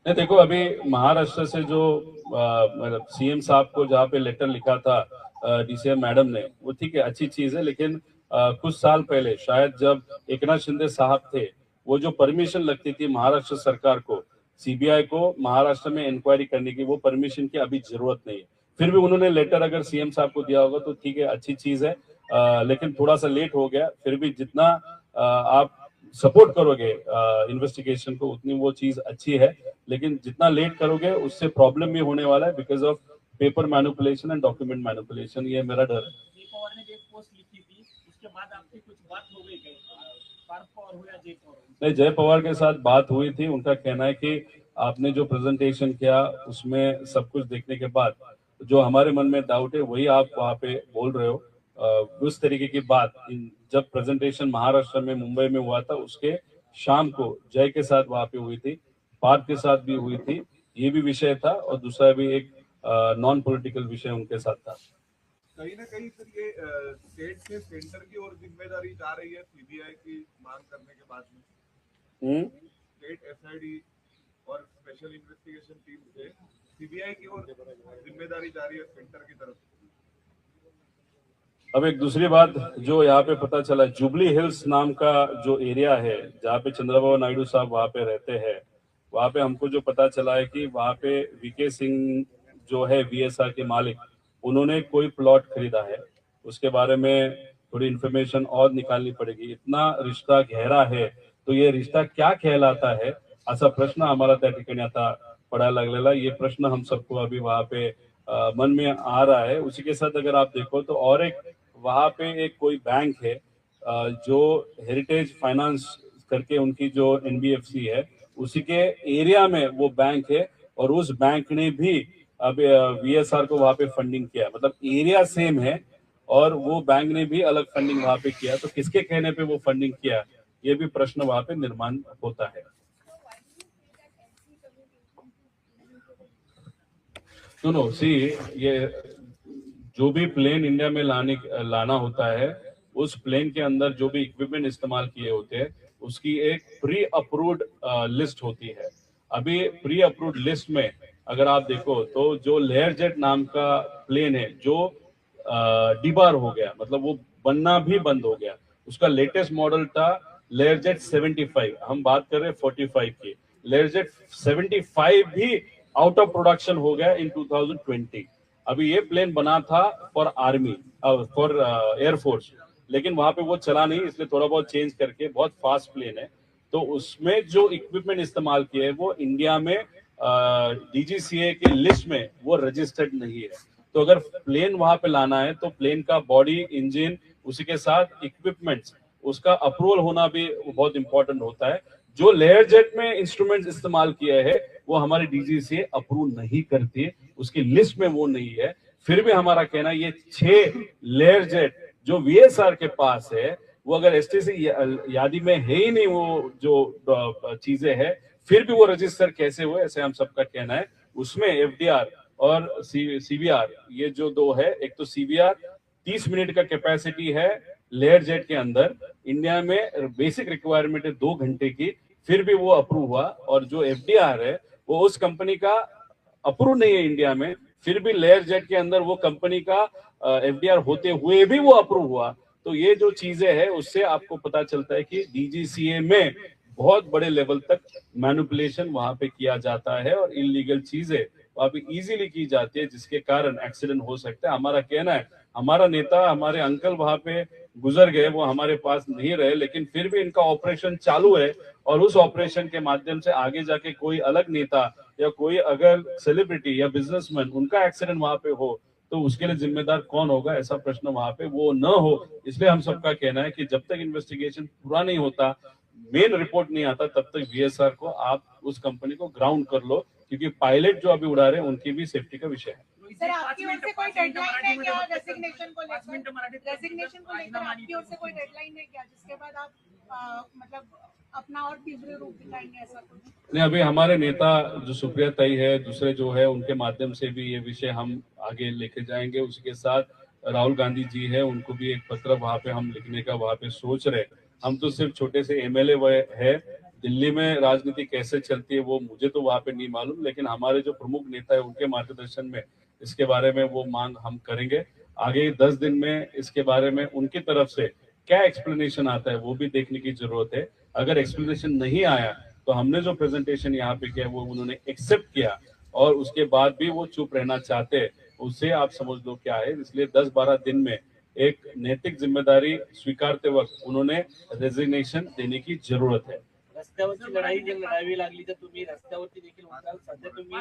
नहीं, देखो, अभी महाराष्ट्र से जो मतलब CM साहब को जहाँ पे लेटर लिखा था DCM मैडम ने, वो ठीक है, अच्छी चीज है। लेकिन कुछ साल पहले शायद जब एकनाथ शिंदे साहब थे, वो जो परमिशन लगती थी महाराष्ट्र सरकार को CBI को महाराष्ट्र में इंक्वायरी करने की, वो परमिशन की अभी जरूरत नहीं है। फिर भी उन्होंने लेटर अगर CM साहब को दिया होगा तो ठीक है, अच्छी चीज है। लेकिन थोड़ा सा लेट हो गया। फिर भी जितना आप सपोर्ट करोगे इन्वेस्टिगेशन को, उतनी वो चीज अच्छी है। लेकिन जितना लेट करोगे उससे प्रॉब्लम भी होने वाला है, because of paper manipulation and document manipulation. ये मेरा डर है। जय पवार ने एक पोस्ट लिखी थी, उसके बाद आपकी कुछ बात हो गई क्या? पार्थ पवार हो या जय पवार? नहीं, जय पवार के साथ बात हुई थी। उनका कहना है कि आपने जो प्रेजेंटेशन किया उसमें सब कुछ देखने के बाद जो हमारे मन में डाउट है वही आप वहाँ पे बोल रहे हो। उस तरीके की बात जब प्रेजेंटेशन महाराष्ट्र में मुंबई में हुआ था, उसके शाम को जय के साथ वहाँ पे हुई थी, पार्थ के साथ भी हुई थी। ये भी विषय था और दूसरा भी एक नॉन पॉलिटिकल विषय उनके साथ था। कहीं ना कहीं फिर ये स्टेट से सेंटर की ओर जिम्मेदारी जा रही है सीबीआई की मांग करने के बाद में। स्टेट SID और स्पेशल इन्वेस्टिगेशन टीम से सीबीआई की ओर जिम्मेदारी जा रही है सेंटर की तरफ। अब एक दूसरी बात जो यहाँ पे पता चला, जुबली हिल्स नाम का जो एरिया है जहाँ पे चंद्रबाबू नायडू साहब वहाँ पे रहते हैं, वहाँ पे हमको जो पता चला है कि वहाँ पे VK सिंह जो है VSR के मालिक, उन्होंने कोई प्लॉट खरीदा है। उसके बारे में थोड़ी इन्फॉर्मेशन और निकालनी पड़ेगी। इतना रिश्ता गहरा है तो ये रिश्ता क्या कहलाता है, असा प्रश्न आम्हाला त्या ठिकाणी आता पडायला लागलेला। ये प्रश्न हम सबको अभी वहाँ पे मन में आ रहा है। उसी के साथ अगर आप देखो तो और एक वहाँ पे एक कोई बैंक है जो हेरिटेज फाइनेंस करके उनकी जो NBFC है, उसी के एरिया में वो बैंक है, और उस बैंक ने भी अब VSR को वहाँ पे फंडिंग किया। मतलब एरिया सेम है और वो बैंक ने भी अलग फंडिंग वहाँ पे किया। तो किसके कहने पे वो फंडिंग किया, ये भी प्रश्न वहाँ पे निर्माण होता है। सुनो, सी, ये जो भी प्लेन इंडिया में लाना होता है, उस प्लेन के अंदर जो भी इक्विपमेंट इस्तेमाल किए होते हैं उसकी एक प्री अप्रूव्ड लिस्ट होती है। अभी प्री अप्रूव्ड लिस्ट में अगर आप देखो तो जो लेयरजेट नाम का प्लेन है जो डिबार हो गया, मतलब वो बनना भी बंद हो गया। उसका लेटेस्ट मॉडल था लेयरजेट 75, हम बात कर रहे हैं 45 की। लेयरजेट 75 भी आउट ऑफ प्रोडक्शन हो गया इन 2020। अभी ये प्लेन बना था फॉर आर्मी, फॉर एयरफोर्स, लेकिन वहां पे वो चला नहीं, इसलिए थोड़ा बहुत चेंज करके, बहुत फास्ट प्लेन है। तो उसमें जो इक्विपमेंट इस्तेमाल किए वो इंडिया में DGCA की लिस्ट में वो रजिस्टर्ड नहीं है। तो अगर प्लेन वहां पे लाना है तो प्लेन का बॉडी, इंजन, उसी के साथ इक्विपमेंट्स, उसका अप्रूवल होना भी बहुत इंपॉर्टेंट होता है। जो लेयर जेट में इंस्ट्रूमेंट्स इस्तेमाल किए हैं वो हमारी डीजीसीए अप्रूव नहीं करती है, उसकी लिस्ट में वो नहीं है। फिर भी हमारा कहना है ये 6 लेयर जेट जो वीएसआर के पास है वो अगर एसटीसी यादी में है ही नहीं, वो जो चीजें है, फिर भी वो रजिस्टर कैसे हुए, ऐसे हम सबका कहना है। उसमें एफडीआर और सीवीआर, ये जो 2 है, एक तो सीवीआर 30 मिनट का कैपेसिटी है लेयर जेट के अंदर, इंडिया में बेसिक रिक्वायरमेंट है 2 घंटे की, फिर भी वो अप्रूव हुआ। और जो एफडीआर है वो उस कंपनी का अप्रूव नहीं है इंडिया में, फिर भी लेयर जेट के अंदर वो कंपनी का एफडीआर होते हुए भी वो अप्रूव हुआ। तो ये जो चीजें हैं उससे आपको पता चलता है कि डीजीसीए में बहुत बड़े लेवल तक मैनिपुलेशन वहां पे किया जाता है और इलीगल चीजें वहां पे इजीली की जाती है, जिसके कारण एक्सीडेंट हो सकता है। हमारा कहना है, हमारा नेता, हमारे अंकल वहां पे गुजर गए, वो हमारे पास नहीं रहे, लेकिन फिर भी इनका ऑपरेशन चालू है और उस ऑपरेशन के माध्यम से आगे जाके कोई अलग नेता या कोई अगर सेलिब्रिटी या बिजनेसमैन उनका एक्सीडेंट वहां पे हो तो उसके लिए जिम्मेदार कौन होगा, ऐसा प्रश्न वहां पे वो न हो। इसलिए हम सबका कहना है कि जब तक इन्वेस्टिगेशन पूरा नहीं होता, मेन रिपोर्ट नहीं आता, तब तक वीएसआर को आप उस कंपनी को ग्राउंड कर लो, क्योंकि पायलट जो अभी उड़ा रहे हैं उनकी भी सेफ्टी का विषय है। सर, आपकी ओर से कोई डेडलाइन है क्या रेजिग्नेशन को लेकर? रेजिग्नेशन को लेकर आपकी ओर से कोई डेडलाइन है क्या, जिसके बाद आप मतलब अपना और तीव्र रूप दिखाएंगे, ऐसा कुछ? नहीं, अभी हमारे नेता जो सुप्रिया ताई है, दूसरे जो है, उनके माध्यम से भी ये विषय हम आगे लेके जाएंगे। उसके साथ राहुल गांधी जी है, उनको भी एक पत्र वहां पे हम लिखने का वहां पे सोच रहे। हम तो सिर्फ छोटे से एमएलए है, दिल्ली में राजनीति कैसे चलती है वो मुझे तो वहां पे नहीं मालूम, लेकिन हमारे जो प्रमुख नेता है उनके मार्गदर्शन में इसके बारे में वो मांग हम करेंगे। आगे 10 दिन में इसके बारे में उनकी तरफ से क्या एक्सप्लेनेशन आता है वो भी देखने की जरूरत है। अगर एक्सप्लेनेशन नहीं आया तो हमने जो प्रेजेंटेशन यहाँ पे किया वो उन्होंने एक्सेप्ट किया और उसके बाद भी वो चुप रहना चाहते हैं, उससे आप समझ लो क्या है। इसलिए 10-12 दिन में एक नैतिक जिम्मेदारी स्वीकारते वक्त उन्होंने रेजिग्नेशन देने की जरूरत है। रस्त्यावरची लढाई जर लढावी लागली तर तुम्ही रस्त्यावरती देखील उतराल. सध्या तुम्ही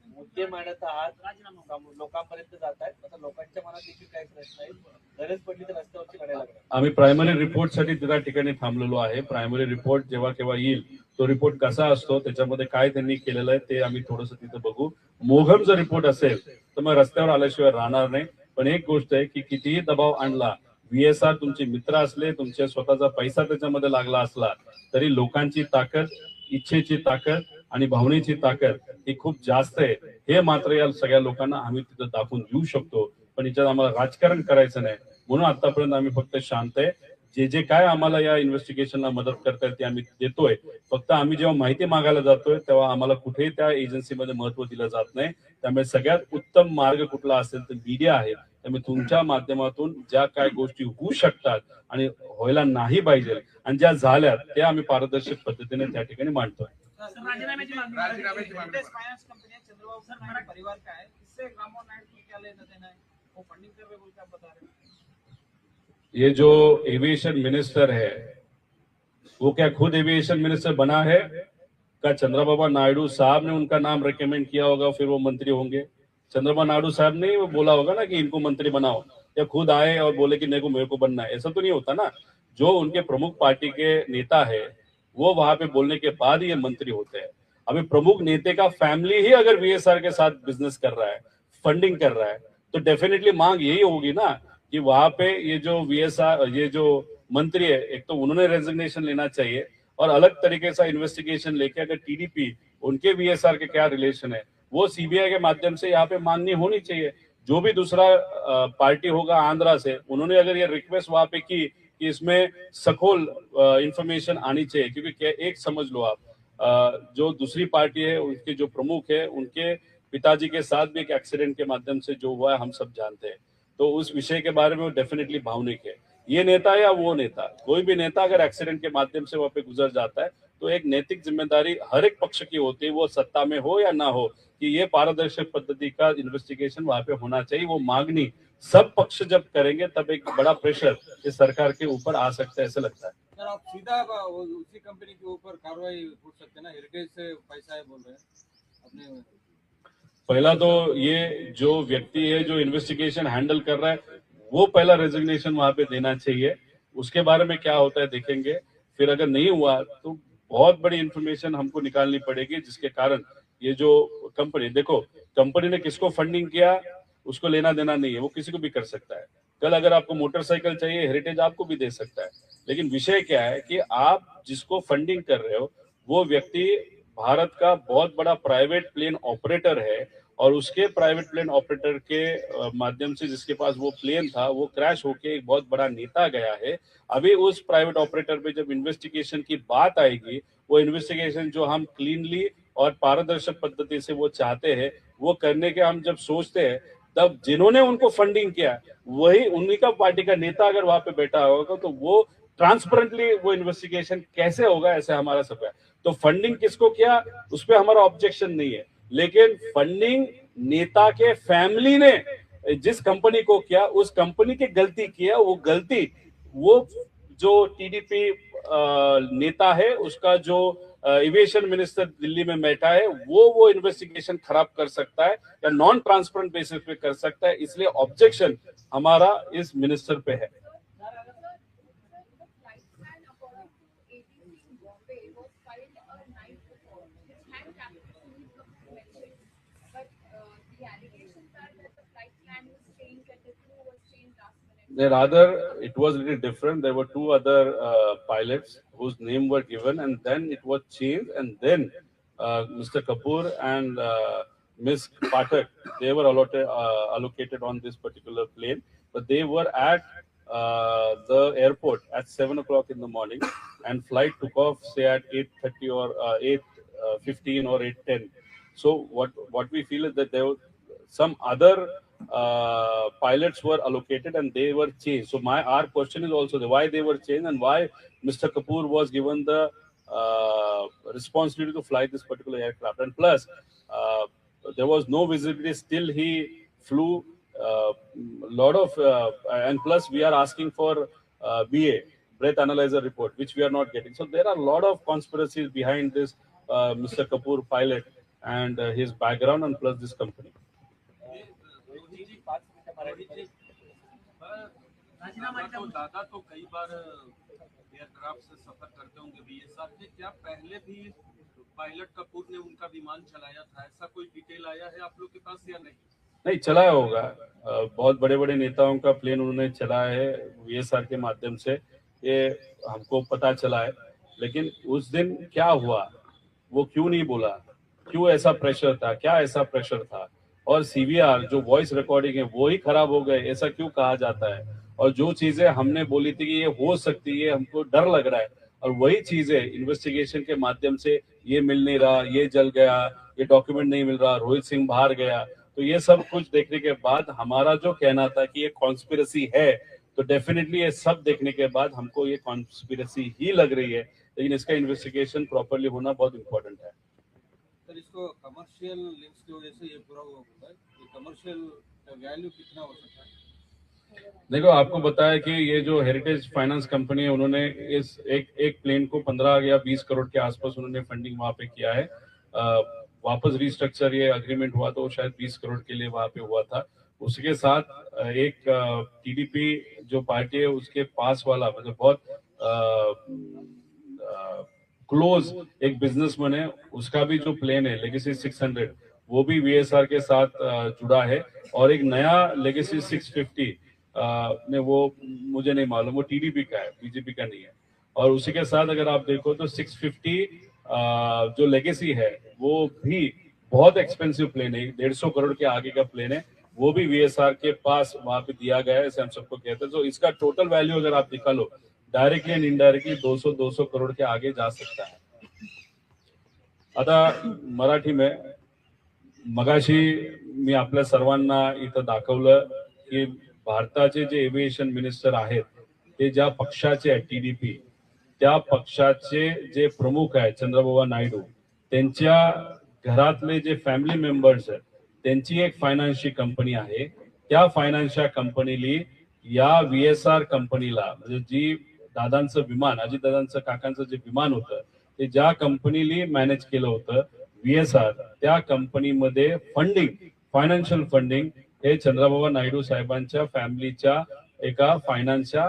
मुद्दे मांडत आहात, लोकांपर्यंत जात आहेत, आता लोकांच्या मनात देखील काय प्रश्न आहेत, गरज पडली तर रस्त्यावरची लढाई लागणार. आम्ही प्रायमरी रिपोर्ट साठी त्या ठिकाणी थांबलेलो आहे। प्रायमरी रिपोर्ट जेव्हा केव्हा येईल तो रिपोर्ट कसा असतो, त्याच्यामध्ये काय त्यांनी केलेलं आहे ते आम्ही थोडंसं तिथं बघू। मोघम जर रिपोर्ट असेल तर मग रस्त्यावर आल्याशिवाय राहणार नाही। पण एक गोष्ट आहे की कितीही दबाव आणला, वीएसआर तुमचे मित्र असले, तुमच्या स्वतःचा पैसा त्याच्यामध्ये लागला असला तरी लोकांची ताकद, इच्छेची ताकद आणि भावनेची ताकद ही खूप जास्त आहे, हे मात्र या सगळ्या लोकांना आम्ही तिथं दाखवून देऊ शकतो। पण याच्यात आम्हाला राजकारण करायचं नाही, म्हणून आतापर्यंत आम्ही फक्त शांत आहे। जे काय आम्हाला या इन्व्हेस्टिगेशनला मदत करता येईल ते आम्ही देतोय। फक्त आम्ही जेव्हा माहिती मागायला जातोय तेव्हा आम्हाला कुठेही त्या एजन्सीमध्ये महत्त्व दिलं जात नाही। त्यामुळे सगळ्यात उत्तम मार्ग कुठला असेल तर मीडिया आहे। त्यामुळे तुमच्या माध्यमातून ज्या काय गोष्टी होऊ शकतात आणि व्हायला नाही पाहिजे आणि ज्या झाल्या त्या आम्ही पारदर्शक पद्धतीने त्या ठिकाणी मांडतोय। राजीनाम्याची मागणी फाइनेंस कंपनी चंद्रबाबू सर हमारा परिवार का है, इससे राममोहन नायडू को क्या लेना देना है, वो फंडिंग कर रहे बोल के आप बता रहे हैं। ये जो एविएशन मिनिस्टर है वो क्या खुद एविएशन मिनिस्टर बना है? क्या चंद्रबाबू नायडू साहब ने उनका नाम रिकमेंड किया होगा फिर वो मंत्री होंगे? चंद्रबाबू नायडू साहब ने वो बोला होगा ना कि इनको मंत्री बनाओ, या खुद आए और बोले कि मेरे को बनना है? ऐसा तो नहीं होता ना। जो उनके प्रमुख पार्टी के नेता है वो वहां पे बोलने के बाद ही ये मंत्री होते हैं। अभी प्रमुख नेता का फैमिली ही अगर वीएसआर के साथ बिजनेस कर रहा है, फंडिंग कर रहा है, तो डेफिनेटली मांग यही होगी ना कि वहां पे ये जो वीएसआर, ये जो मंत्री है, एक तो उन्होंने रेजिग्नेशन लेना चाहिए और अलग तरीके से इन्वेस्टिगेशन लेके अगर टीडीपी उनके वीएसआर के क्या रिलेशन है वो सीबीआई के माध्यम से यहाँ पे मांगनी होनी चाहिए। जो भी दूसरा पार्टी होगा आंध्रा से, उन्होंने अगर ये रिक्वेस्ट वहां पे की कि इसमें सखोल इंफॉर्मेशन आनी चाहिए, क्योंकि एक समझ लो आप, जो दूसरी पार्टी है उनके जो प्रमुख है उनके पिताजी के साथ भी एक एक्सीडेंट के माध्यम से जो हुआ है हम सब जानते हैं। तो उस विषय के बारे में वो डेफिनेटली भावनिक है। ये नेता या वो नेता, कोई भी नेता अगर एक्सीडेंट के माध्यम से वहां पे गुजर जाता है तो एक नैतिक जिम्मेदारी हर एक पक्ष की होती है, वो सत्ता में हो या ना हो, कि ये पारदर्शक पद्धति का इन्वेस्टिगेशन वहां पे होना चाहिए। वो मांगनी सब पक्ष जब करेंगे तब एक बड़ा प्रेशर इस सरकार के ऊपर आ सकता है, ऐसा लगता है। सर आप सीधा उसी कंपनी के ऊपर कार्रवाई पूछ सकते हैं ना, हेरिटेज से पैसा है बोल रहे हैं अपने। पहला तो ये जो व्यक्ति है जो इन्वेस्टिगेशन हैंडल कर रहा है वो पहला रेजिग्नेशन वहां पे देना चाहिए। उसके बारे में क्या होता है देखेंगे, फिर अगर नहीं हुआ तो बहुत बड़ी इंफॉर्मेशन हमको निकालनी पड़ेगी, जिसके कारण ये जो कंपनी, देखो कंपनी ने किसको फंडिंग किया उसको लेना देना नहीं है, वो किसी को भी कर सकता है। कल अगर आपको मोटरसाइकिल चाहिए हेरिटेज आपको भी दे सकता है, लेकिन विषय क्या है कि आप जिसको फंडिंग कर रहे हो वो व्यक्ति भारत का बहुत बड़ा प्राइवेट प्लेन ऑपरेटर है, और उसके प्राइवेट प्लेन ऑपरेटर के माध्यम से जिसके पास वो प्लेन था वो क्रैश होके एक बहुत बड़ा नेता गया है। अभी उस प्राइवेट ऑपरेटर पे जब इन्वेस्टिगेशन की बात आएगी, वो इन्वेस्टिगेशन जो हम क्लीनली और पारदर्शक पद्धति से वो चाहते हैं वो करने के हम जब सोचते हैं, तब जिन्होंने उनको फंडिंग किया वही उन्हीं का पार्टी का नेता अगर वहां पे बैठा होगा तो वो ट्रांसपेरेंटली वो इन्वेस्टिगेशन कैसे होगा, ऐसे हमारा सब है। तो फंडिंग किसको किया उस पर हमारा ऑब्जेक्शन नहीं है, लेकिन फंडिंग नेता के फैमिली ने जिस कंपनी को किया उस कंपनी की गलती किया, वो गलती वो जो टीडीपी नेता है उसका जो एविएशन मिनिस्टर दिल्ली में बैठा है वो इन्वेस्टिगेशन खराब कर सकता है या नॉन ट्रांसपेरेंट बेसिस पे कर सकता है, इसलिए ऑब्जेक्शन हमारा इस मिनिस्टर पे है। Rather, it was really different. There were two other pilots whose name were given, and then it was changed, and then Mr. Kapoor and Ms. Pathak, they were allocated on this particular plane, but they were at the airport at 7 o'clock in the morning, and flight took off say at 8:30 or 8:15 or 8:10. So what we feel is that there were some other pilots were allocated and they were changed. So our question is also why they were changed and why Mr. Kapoor was given the responsibility to fly this particular aircraft. And plus, there was no visibility. Still, he flew lot of, and plus we are asking for BA, breath analyzer report, which we are not getting. So there are a lot of conspiracies behind this Mr. Kapoor pilot and his background and plus this company. दादा तो कई बार aircraft से सफर करते होंगे BSR के, क्या पहले भी पायलट कपूर ने उनका विमान चलाया था, ऐसा कोई डिटेल आया है आप लोग के पास या नहीं? नहीं चलाया होगा, बहुत बड़े बड़े नेताओं का प्लेन उन्होंने चलाया है बीएसआर के माध्यम से, ये हमको पता चला है। लेकिन उस दिन क्या हुआ वो क्यों नहीं बोला, क्यों ऐसा प्रेशर था, क्या ऐसा प्रेशर था, और सीवीआर जो वॉइस रिकॉर्डिंग है वो ही खराब हो गए, ऐसा क्यों कहा जाता है। और जो चीजें हमने बोली थी कि ये हो सकती है, हमको डर लग रहा है, और वही चीजें इन्वेस्टिगेशन के माध्यम से ये मिल नहीं रहा, ये जल गया, ये डॉक्यूमेंट नहीं मिल रहा, रोहित सिंह बाहर गया, तो ये सब कुछ देखने के बाद हमारा जो कहना था कि ये कॉन्स्पिरेसी है, तो डेफिनेटली ये सब देखने के बाद हमको ये कॉन्स्पिरेसी ही लग रही है, लेकिन इसका इन्वेस्टिगेशन प्रॉपरली होना बहुत इंपॉर्टेंट है। सर इसको कमर्शियल लिंक्स की वजह से ये पूरा होता है, ये कमर्शियल वैल्यू कितना हो सकता है? देखो आपको बताया कि ये जो हेरिटेज फाइनेंस कंपनी है उन्होंने इस एक प्लेन को 15 या 20 करोड़ के आसपास उन्होंने फंडिंग वहां पे किया है। वापस रिस्ट्रक्चर ये अग्रीमेंट हुआ तो शायद 20 करोड़ के लिए वहां पे हुआ था। उसके साथ एक टीडीपी जो पार्टी है उसके पास वाला मतलब बहुत क्लोज एक बिजनेसमैन है, उसका भी जो प्लेन है लेगेसी 600 वो भी वीएसआर के साथ जुड़ा है, और एक नया लेगेसी 650 ने वो मुझे नहीं मालूम, वो टीडीपी का है, बीजेपी का नहीं है। और उसी के साथ अगर आप देखो तो 650 जो लेगेसी है वो भी बहुत एक्सपेंसिव प्लेन है, 150 करोड़ के आगे का प्लेन है, वो भी वीएसआर के पास वहां पे दिया गया है, ऐसे हम सबको कहते हैं। तो इसका टोटल वैल्यू अगर आप निकालो डायरेक्टली एंड इनडायरेक्टली 200 करोड़ के आगे जा सकता है। आता मराठी में मगाशी मी आपल्या सर्वांना इथं दाखवलं की भारताचे जे एव्हिएशन मिनिस्टर आहेत ते ज्या पक्षाचे आहेत टीडीपी, त्या पक्षाचे जे प्रमुख आहेत चंद्रबाबू नायडू, त्यांच्या घरातले जे फॅमिली मेंबर्स आहेत त्यांची एक फायनान्सची कंपनी आहे, त्या फायनान्सच्या कंपनीली या वीएसआर कंपनीला म्हणजे जी दादांचं विमान, अजित दादांचं काकांचं जे विमान होतं ते ज्या कंपनीली मॅनेज केलं होतं VSR त्या कंपनीमध्ये फंडिंग, फायनान्शियल फंडिंग हे चंद्रबाबा नायडू साहेबांच्या फॅमिलीच्या एका फायनान्सच्या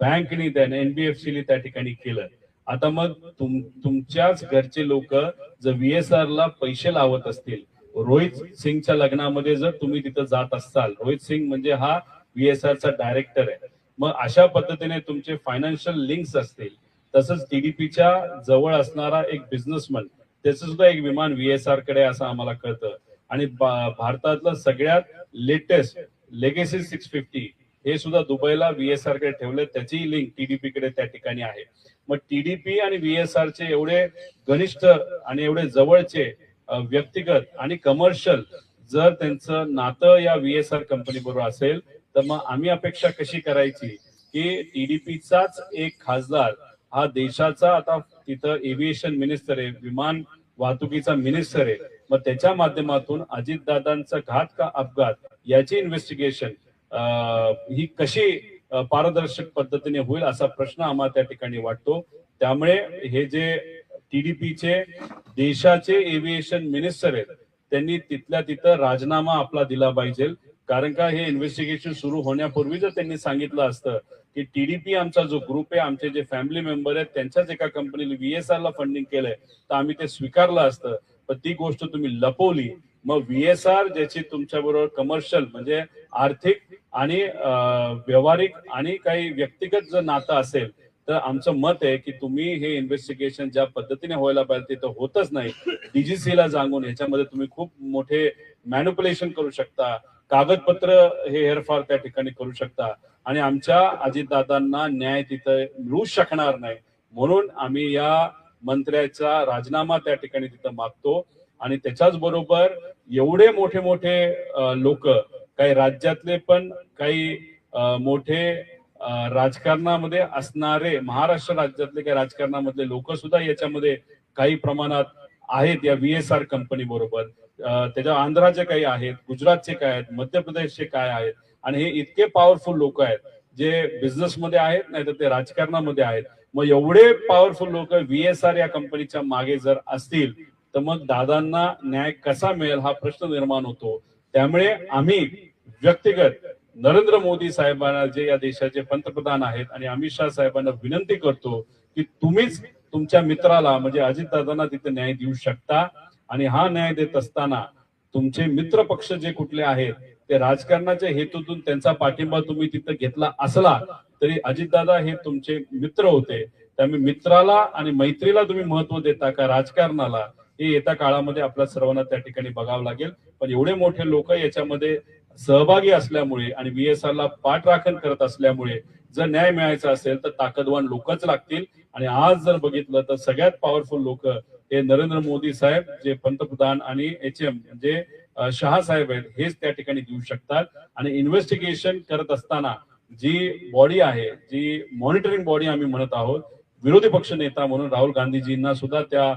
बँकनी त्याने NBFC त्या ठिकाणी केलं. आता मग तुमच्याच घरचे लोक जर VSR ला पैसे लावत असतील, रोहित सिंगच्या लग्नामध्ये जर तुम्ही तिथं जात असाल, रोहित सिंग म्हणजे हा VSR चा डायरेक्टर आहे, मग अशा पद्धतीने तुमचे फायनान्शियल लिंक्स असतील. तसंच TDPच्या जवळ असणारा एक बिझनेसमॅन, त्याचं सुद्धा एक विमान VSR कडे असं आम्हाला कळतं. आणि भारतातलं सगळ्यात लेटेस्ट लेगेसी 650 हे सुद्धा दुबईला VSR कडे ठेवले, त्याची लिंक TDP कडे त्या ठिकाणी आहे. मग TDP आणि VSR चे एवढे घनिष्ठ आणि एवढे जवळचे व्यक्तिगत आणि कमर्शियल जर त्यांचं नातं या VSR कंपनी बरोबर असेल, तर मग आम्ही अपेक्षा कशी करायची की TDPचाच एक खासदार हा देशाचा आता तिथं एव्हिएशन मिनिस्टर आहे, विमान वाहतुकीचा मिनिस्टर आहे, मग त्याच्या माध्यमातून अजितदादांचा घात का अपघात याची इन्व्हेस्टिगेशन ही कशी पारदर्शक पद्धतीने होईल असा प्रश्न आम्हाला त्या ठिकाणी वाटतो. त्यामुळे हे जे TDPचे देशाचे एव्हिएशन मिनिस्टर आहेत, त्यांनी तिथल्या तिथं राजीनामा आपला दिला पाहिजे. कारण का हे इन्व्हेस्टिगेशन सुरू होण्यापूर्वी जर त्यांनी सांगितलं असतं की TDP आमचा जो ग्रुप आहे, आमचे जे फॅमिली मेंबर आहेत, त्यांच्याच एका कंपनीने VSR ला फंडिंग केलंय, तर आम्ही ते स्वीकारलं असतं. पण ती गोष्ट तुम्ही लपवली. मग VSR ज्याची तुमच्या बरोबर कमर्शियल म्हणजे आर्थिक आणि व्यवहारिक आणि काही व्यक्तिगत जर नातं असेल, तर आमचं मत आहे की तुम्ही हे इन्व्हेस्टिगेशन ज्या पद्धतीने व्हायला पाहिजे ते तर होतच नाही. DGC ला सांगून याच्यामध्ये तुम्ही खूप मोठे मॅनिप्युलेशन करू शकता, कागदपत्र हे हेरफार त्या ठिकाणी करू शकता आणि आमच्या अजितदादांना न्याय तिथं मिळू शकणार नाही. म्हणून आम्ही या मंत्र्याचा राजीनामा त्या ठिकाणी तिथं मागतो. आणि त्याच्याच बरोबर एवढे मोठे मोठे लोक, काही राज्यातले पण काही मोठे राजकारणामध्ये असणारे, महाराष्ट्र राज्यातले काही राजकारणामधले लोक सुद्धा याच्यामध्ये काही प्रमाणात आहेत या VSR कंपनी बरोबर. त्याच्या आंध्राचे काही आहेत, गुजरातचे काय आहेत, मध्य प्रदेशचे काय आहेत. आणि हे इतके पॉवरफुल लोक आहेत जे बिझनेसमध्ये आहेत, नाही तर ते राजकारणामध्ये आहेत. मग एवढे पॉवरफुल लोक VSR या कंपनीच्या मागे जर असतील, तर मग दादांना न्याय कसा मिळेल हा प्रश्न निर्माण होतो. त्यामुळे आम्ही व्यक्तिगत नरेंद्र मोदी साहेबांना, जे या देशाचे पंतप्रधान आहेत, आणि अमित शाह साहेबांना विनंती करतो की तुम्हीच तुमच्या मित्राला म्हणजे अजितदादांना तिथे न्याय देऊ शकता. आणि हा न्याय देत असताना तुमचे मित्र पक्ष जे कुठले आहेत, ते राजकारणाच्या हेतूतून त्यांचा पाठिंबा तुम्ही तिथे घेतला असला तरी अजितदादा हे तुमचे मित्र होते. त्यामुळे मित्राला आणि मैत्रीला तुम्ही महत्व देता का राजकारणाला, हे येत्या काळामध्ये आपल्या सर्वांना त्या ठिकाणी बघावं लागेल. पण एवढे मोठे लोक याच्यामध्ये सहभागी असल्यामुळे आणि VSR ला पाठराखण करत असल्यामुळे जर न्याय मिळायचा असेल तर ताकदवान लोकच लागतील. आणि आज जर बघितलं तर सगळ्यात पॉवरफुल लोक हे नरेंद्र मोदी साहेब जे पंतप्रधान आणि HM म्हणजे शहा साहेब आहेत, हेच त्या ठिकाणी देऊ शकतात. आणि इन्व्हेस्टिगेशन करत असताना जी बॉडी आहे, जी मॉनिटरिंग बॉडी आम्ही म्हणत आहोत, विरोधी पक्ष नेता म्हणून राहुल गांधीजींना सुद्धा त्या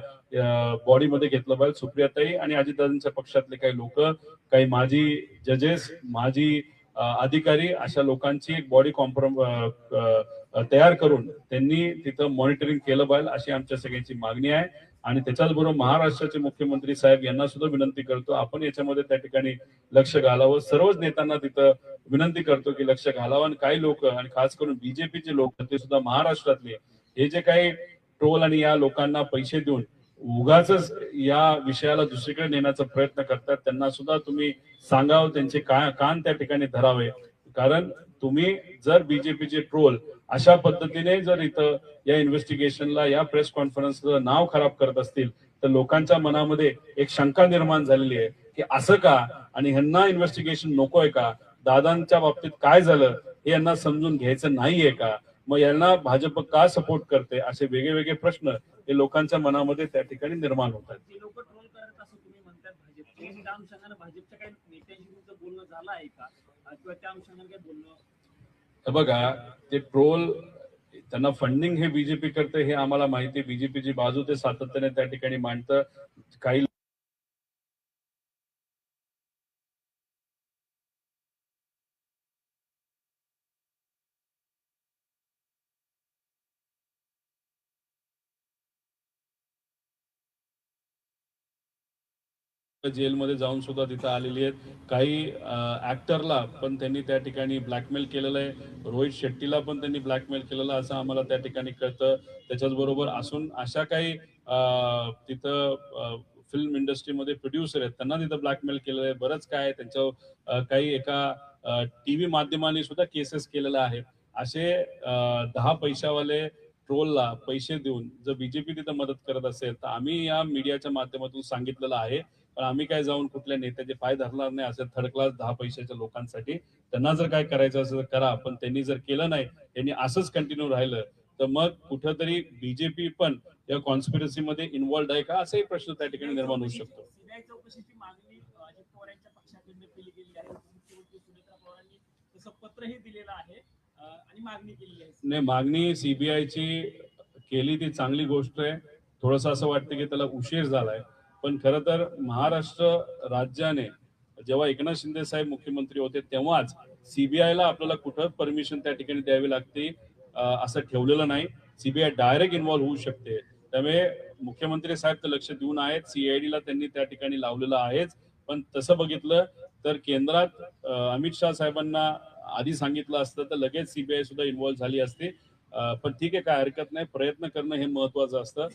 बॉडीमध्ये घेतलं पाहिजे. सुप्रियाताई आणि अजितदादांच्या पक्षातले काही लोक, काही माजी जजेस, माजी अधिकारी, अशा लोकांची एक बॉडी तयार करून त्यांनी तिथं मॉनिटरिंग केलं पाहिजे, अशी आमच्या सगळ्यांची मागणी आहे. आणि त्याच्याच बरोबर महाराष्ट्राचे मुख्यमंत्री साहेब यांना सुद्धा विनंती करतो, आपण याच्यामध्ये त्या ठिकाणी लक्ष घालावं. सर्वच नेत्यांना तिथं विनंती करतो की लक्ष घालावं. आणि काही लोक, आणि खास करून BJPचे लोक, ते सुद्धा महाराष्ट्रातले, हे जे काही ट्रोल आणि या लोकांना पैसे देऊन उगाच या विषयाला दुसरीकडे नेण्याचा प्रयत्न करतात, त्यांना सुद्धा तुम्ही सांगावं, त्यांचे कान त्या ठिकाणी धरावे. कारण तुम्ही जर BJPचे ट्रोल अशा पद्धतीने जर इथं या इन्व्हेस्टिगेशनला, या प्रेस कॉन्फरन्सचं नाव खराब करत असतील, तर लोकांच्या मनामध्ये एक शंका निर्माण झालेली आहे की असं का, आणि ह्यांना इन्व्हेस्टिगेशन नकोय का, दादांच्या बाबतीत काय झालं हे यांना समजून घ्यायचं नाहीये का, मग यांना भाजप का सपोर्ट करते, असे वेगवेगळे प्रश्न हे लोकांच्या मनामध्ये त्या ठिकाणी निर्माण होतात. जे लोक ट्रोल करत असं तुम्ही म्हणतात भाजपचे, त्या अनुषंगाने भाजपच्या काही नेत्यांशी तुमचं बोलणं झालं आहे का, किंवा त्या अनुषंगाने काही बोलणं? बघा, ते ट्रोल, त्यांना फंडिंग हे BJP करते हे आम्हाला माहिती. BJPची बाजू ते सातत्याने त्या ठिकाणी मांडतं. काही जेलमध्ये जाऊन सुद्धा तिथं आलेली आहेत. काही ऍक्टरला पण त्यांनी त्या ठिकाणी ब्लॅकमेल केलेलं आहे. रोहित शेट्टीला पण त्यांनी ब्लॅकमेल केलेलं असं आम्हाला त्या ठिकाणी कळतं. त्याच्याच बरोबर असून अशा काही तिथं फिल्म इंडस्ट्रीमध्ये प्रोड्युसर आहेत त्यांना तिथं ब्लॅकमेल केलेलं आहे. बरंच काय त्यांच्यावर काही एका टीव्ही माध्यमांनी सुद्धा केसेस केलेल्या आहेत. असे 10 पैशावाले ट्रोलला पैसे देऊन जर बीजेपी तिथं मदत करत असेल तर आम्ही या मीडियाच्या माध्यमातून सांगितलेलं आहे. पण आम्ही काय जाऊन कुठल्या नेत्याचे पाय धरणार नाही. असे थर्ड क्लास 10 पैशाच्या लोकांसाठी त्यांना जर काय करायचं असेल तर करा, पण त्यांनी जर केलं नाही, त्यांनी असंच कंटिन्यू राहिलं तर मग कुठंतरी बीजेपी पण या कॉन्स्पिरसी मध्ये इन्व्हॉल्ड आहे का असाही प्रश्न त्या ठिकाणी निर्माण होऊ शकतो. सीबीआय चौकशीची मागणी अजित पवार यांच्या पक्षाकडून केली गेली आहे. मुख्यमंत्री सुनेत्रा पवारांनी तसं पत्रही दिलेलं आहे आणि मागणी केली आहे. नाही, मागणी सीबीआयची केली ती चांगली गोष्ट आहे. थोडंसं असं वाटतं की त्याला उशीर झालाय, पण खरं तर महाराष्ट्र राज्याने जेव्हा एकनाथ शिंदे साहेब मुख्यमंत्री होते तेव्हाच सीबीआयला आपल्याला कुठं परमिशन त्या ठिकाणी द्यावी लागते असं ठेवलेलं नाही. सीबीआय डायरेक्ट इन्व्हॉल्व्ह होऊ शकते. त्यामुळे मुख्यमंत्री साहेब तर लक्ष देऊन आहेत, सीआयडीला त्यांनी त्या ठिकाणी लावलेलं आहेच. पण तसं बघितलं तर केंद्रात अमित शहा साहेबांना आधी सांगितलं असतं तर लगेच सीबीआय सुद्धा इन्व्हॉल्व्ह झाली असते. पण ठीक आहे, काय हरकत नाही. प्रयत्न करणं हे महत्वाचं असतं.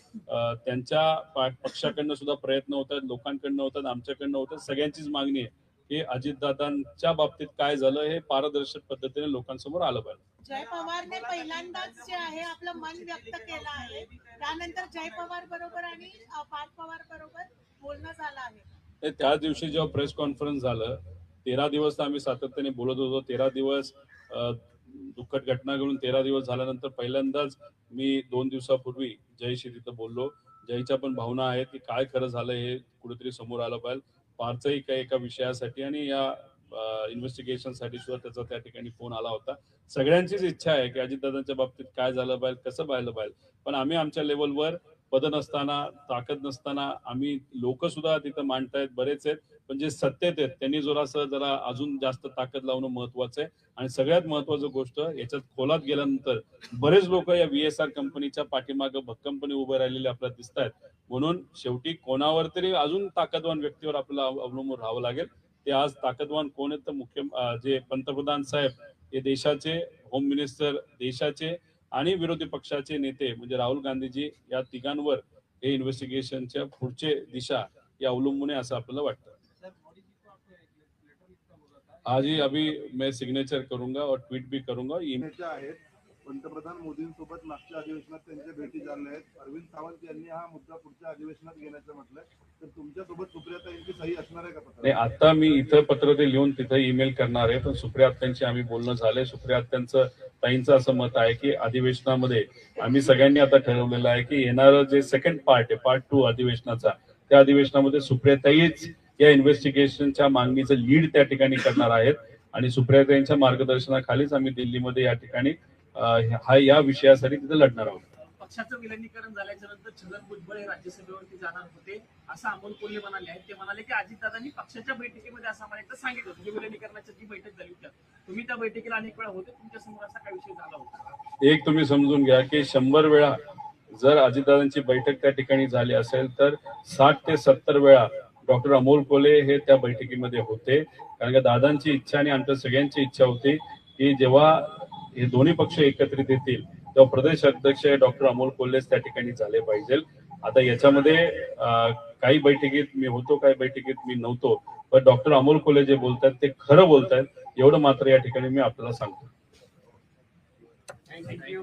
त्यांच्या पक्षाकडनं सुद्धा प्रयत्न होतात, लोकांकडनं होतात, आमच्याकडनं होतात. सगळ्यांचीच मागणी आहे की अजितदादांच्या बाबतीत काय झालं हे पारदर्शक पद्धतीने लोकांसमोर आलं पाहिजे. जय पवारने पहिल्यांदाच जे आहे आपलं मन व्यक्त केलं आहे. त्यानंतर जय पवार बरोबर आणि पार्थ पवार बरोबर बोलणं झालं आहे. त्याच दिवशी जेव्हा प्रेस कॉन्फरन्स झालं 13 दिवस तर आम्ही सातत्याने बोलत होतो. 13 दिवस दुःखद घटना घडून 13 दिवस झाल्यानंतर पहिल्यांदाच मी 2 दिवसापूर्वी जयशी तिथं बोललो. जयच्या पण भावना आहेत की काय खरं झालं हे कुठेतरी समोर आलं पाहिजे. पारचाही काही एका विषयासाठी आणि या इन्व्हेस्टिगेशन साठी सुद्धा त्याचा त्या ठिकाणी फोन आला होता. सगळ्यांचीच इच्छा आहे की अजितदादांच्या बाबतीत काय झालं पाहिजे, कसं पाहिलं पाहिजे. पण आम्ही आमच्या लेवलवर पद नसताना, ताकद नसताना आम्ही लोक सुद्धा तिथं मांडतायत बरेच आहेत. पण जे सत्तेत आहेत त्यांनी जरा अजून जास्त ताकद लावणं महत्वाचं आहे. आणि सगळ्यात महत्वाचं गोष्ट याच्यात खोलात गेल्यानंतर बरेच लोक या VSR कंपनीच्या पाठीमागे भक्कमपणे उभे राहिलेले आपल्याला दिसत आहेत. म्हणून शेवटी कोणावर तरी अजून ताकदवान व्यक्तीवर आपल्याला अवलंबून राहावं लागेल. ते आज ताकदवान कोण आहेत तर जे पंतप्रधान साहेब हे देशाचे, होम मिनिस्टर देशाचे आणि विरोधी पक्षाचे नेते म्हणजे राहुल गांधीजी या तिघांवर हे इन्व्हेस्टिगेशनच्या पुढचे दिशा या अवलंबून आहे असं आपल्याला वाटतं. आज ही अभी मैं सिग्नेचर करूंगा और ट्वीट भी करूंगा. आहेत पंतप्रधान मोदींसोबत मागच्या अधिवेशनात त्यांच्या भेटी झाल्या आहेत. अरविंद सावंत यांनी हा मुद्दा पुढच्या अधिवेशनात घेण्याचं म्हटलंय, तर तुमच्यासोबत सुप्रियाताईंची सही असणार आहे का पत्र? नाही, आता मी इथं पत्र ते लिहून तिथं ईमेल करणार आहे. पण सुप्रियाताईंची आम्ही बोलणं झालंय. सुप्रियाताईंचं ताईंचं असं मत आहे की अधिवेशनामध्ये आम्ही सगळ्यांनी आता ठरवलेलं आहे की येणारं जे सेकंड पार्ट आहे, पार्ट 2 अधिवेशनाचा, त्या अधिवेशनामध्ये सुप्रियाताईच या इन्व्हेस्टिगेशनच्या मागणीचं लीड त्या ठिकाणी करणार आहेत. आणि सुप्रियाताईंच्या मार्गदर्शनाखालीच आम्ही दिल्लीमध्ये या ठिकाणी या विषयासाठी तिथे लढणार आहोत. पक्षाचं विलिनीकरण झाल्याच्या नंतर छगन भुजबळ हे राज्यसभेवरती जाणार होते असं अमोल कोल्हे म्हणाले आहेत. ते म्हणाले की अजितदादांनी पक्षाच्या बैठकीमध्ये असं आम्हाला एकदा सांगितलं होतं, विलिनीकरणाची जी बैठक झाली होती तुम्ही त्या बैठकीला अनेक वेळा होते, तुमच्या समोर असा काय विषय झाला होता? एक तुम्ही समजून घ्या की 100 वेळा जर अजितदादांची बैठक त्या ठिकाणी झाली असेल तर 60 ते 70 वेळा डॉक्टर अमोल कोल्हे हे त्या बैठकीमध्ये होते. कारण का दादांची इच्छा आणि आमच्या सगळ्यांची इच्छा होती की जेव्हा हे दोन्ही पक्ष एकत्रित येतील तेव्हा प्रदेश अध्यक्ष डॉक्टर अमोल कोल्हेच त्या ठिकाणी झाले पाहिजे. आता याच्यामध्ये काही बैठकीत मी होतो, काही बैठकीत मी नव्हतो, पण डॉक्टर अमोल कोल्हे जे बोलतात ते खरं बोलतात एवढं मात्र या ठिकाणी मी आपल्याला सांगतो. थँक्यू.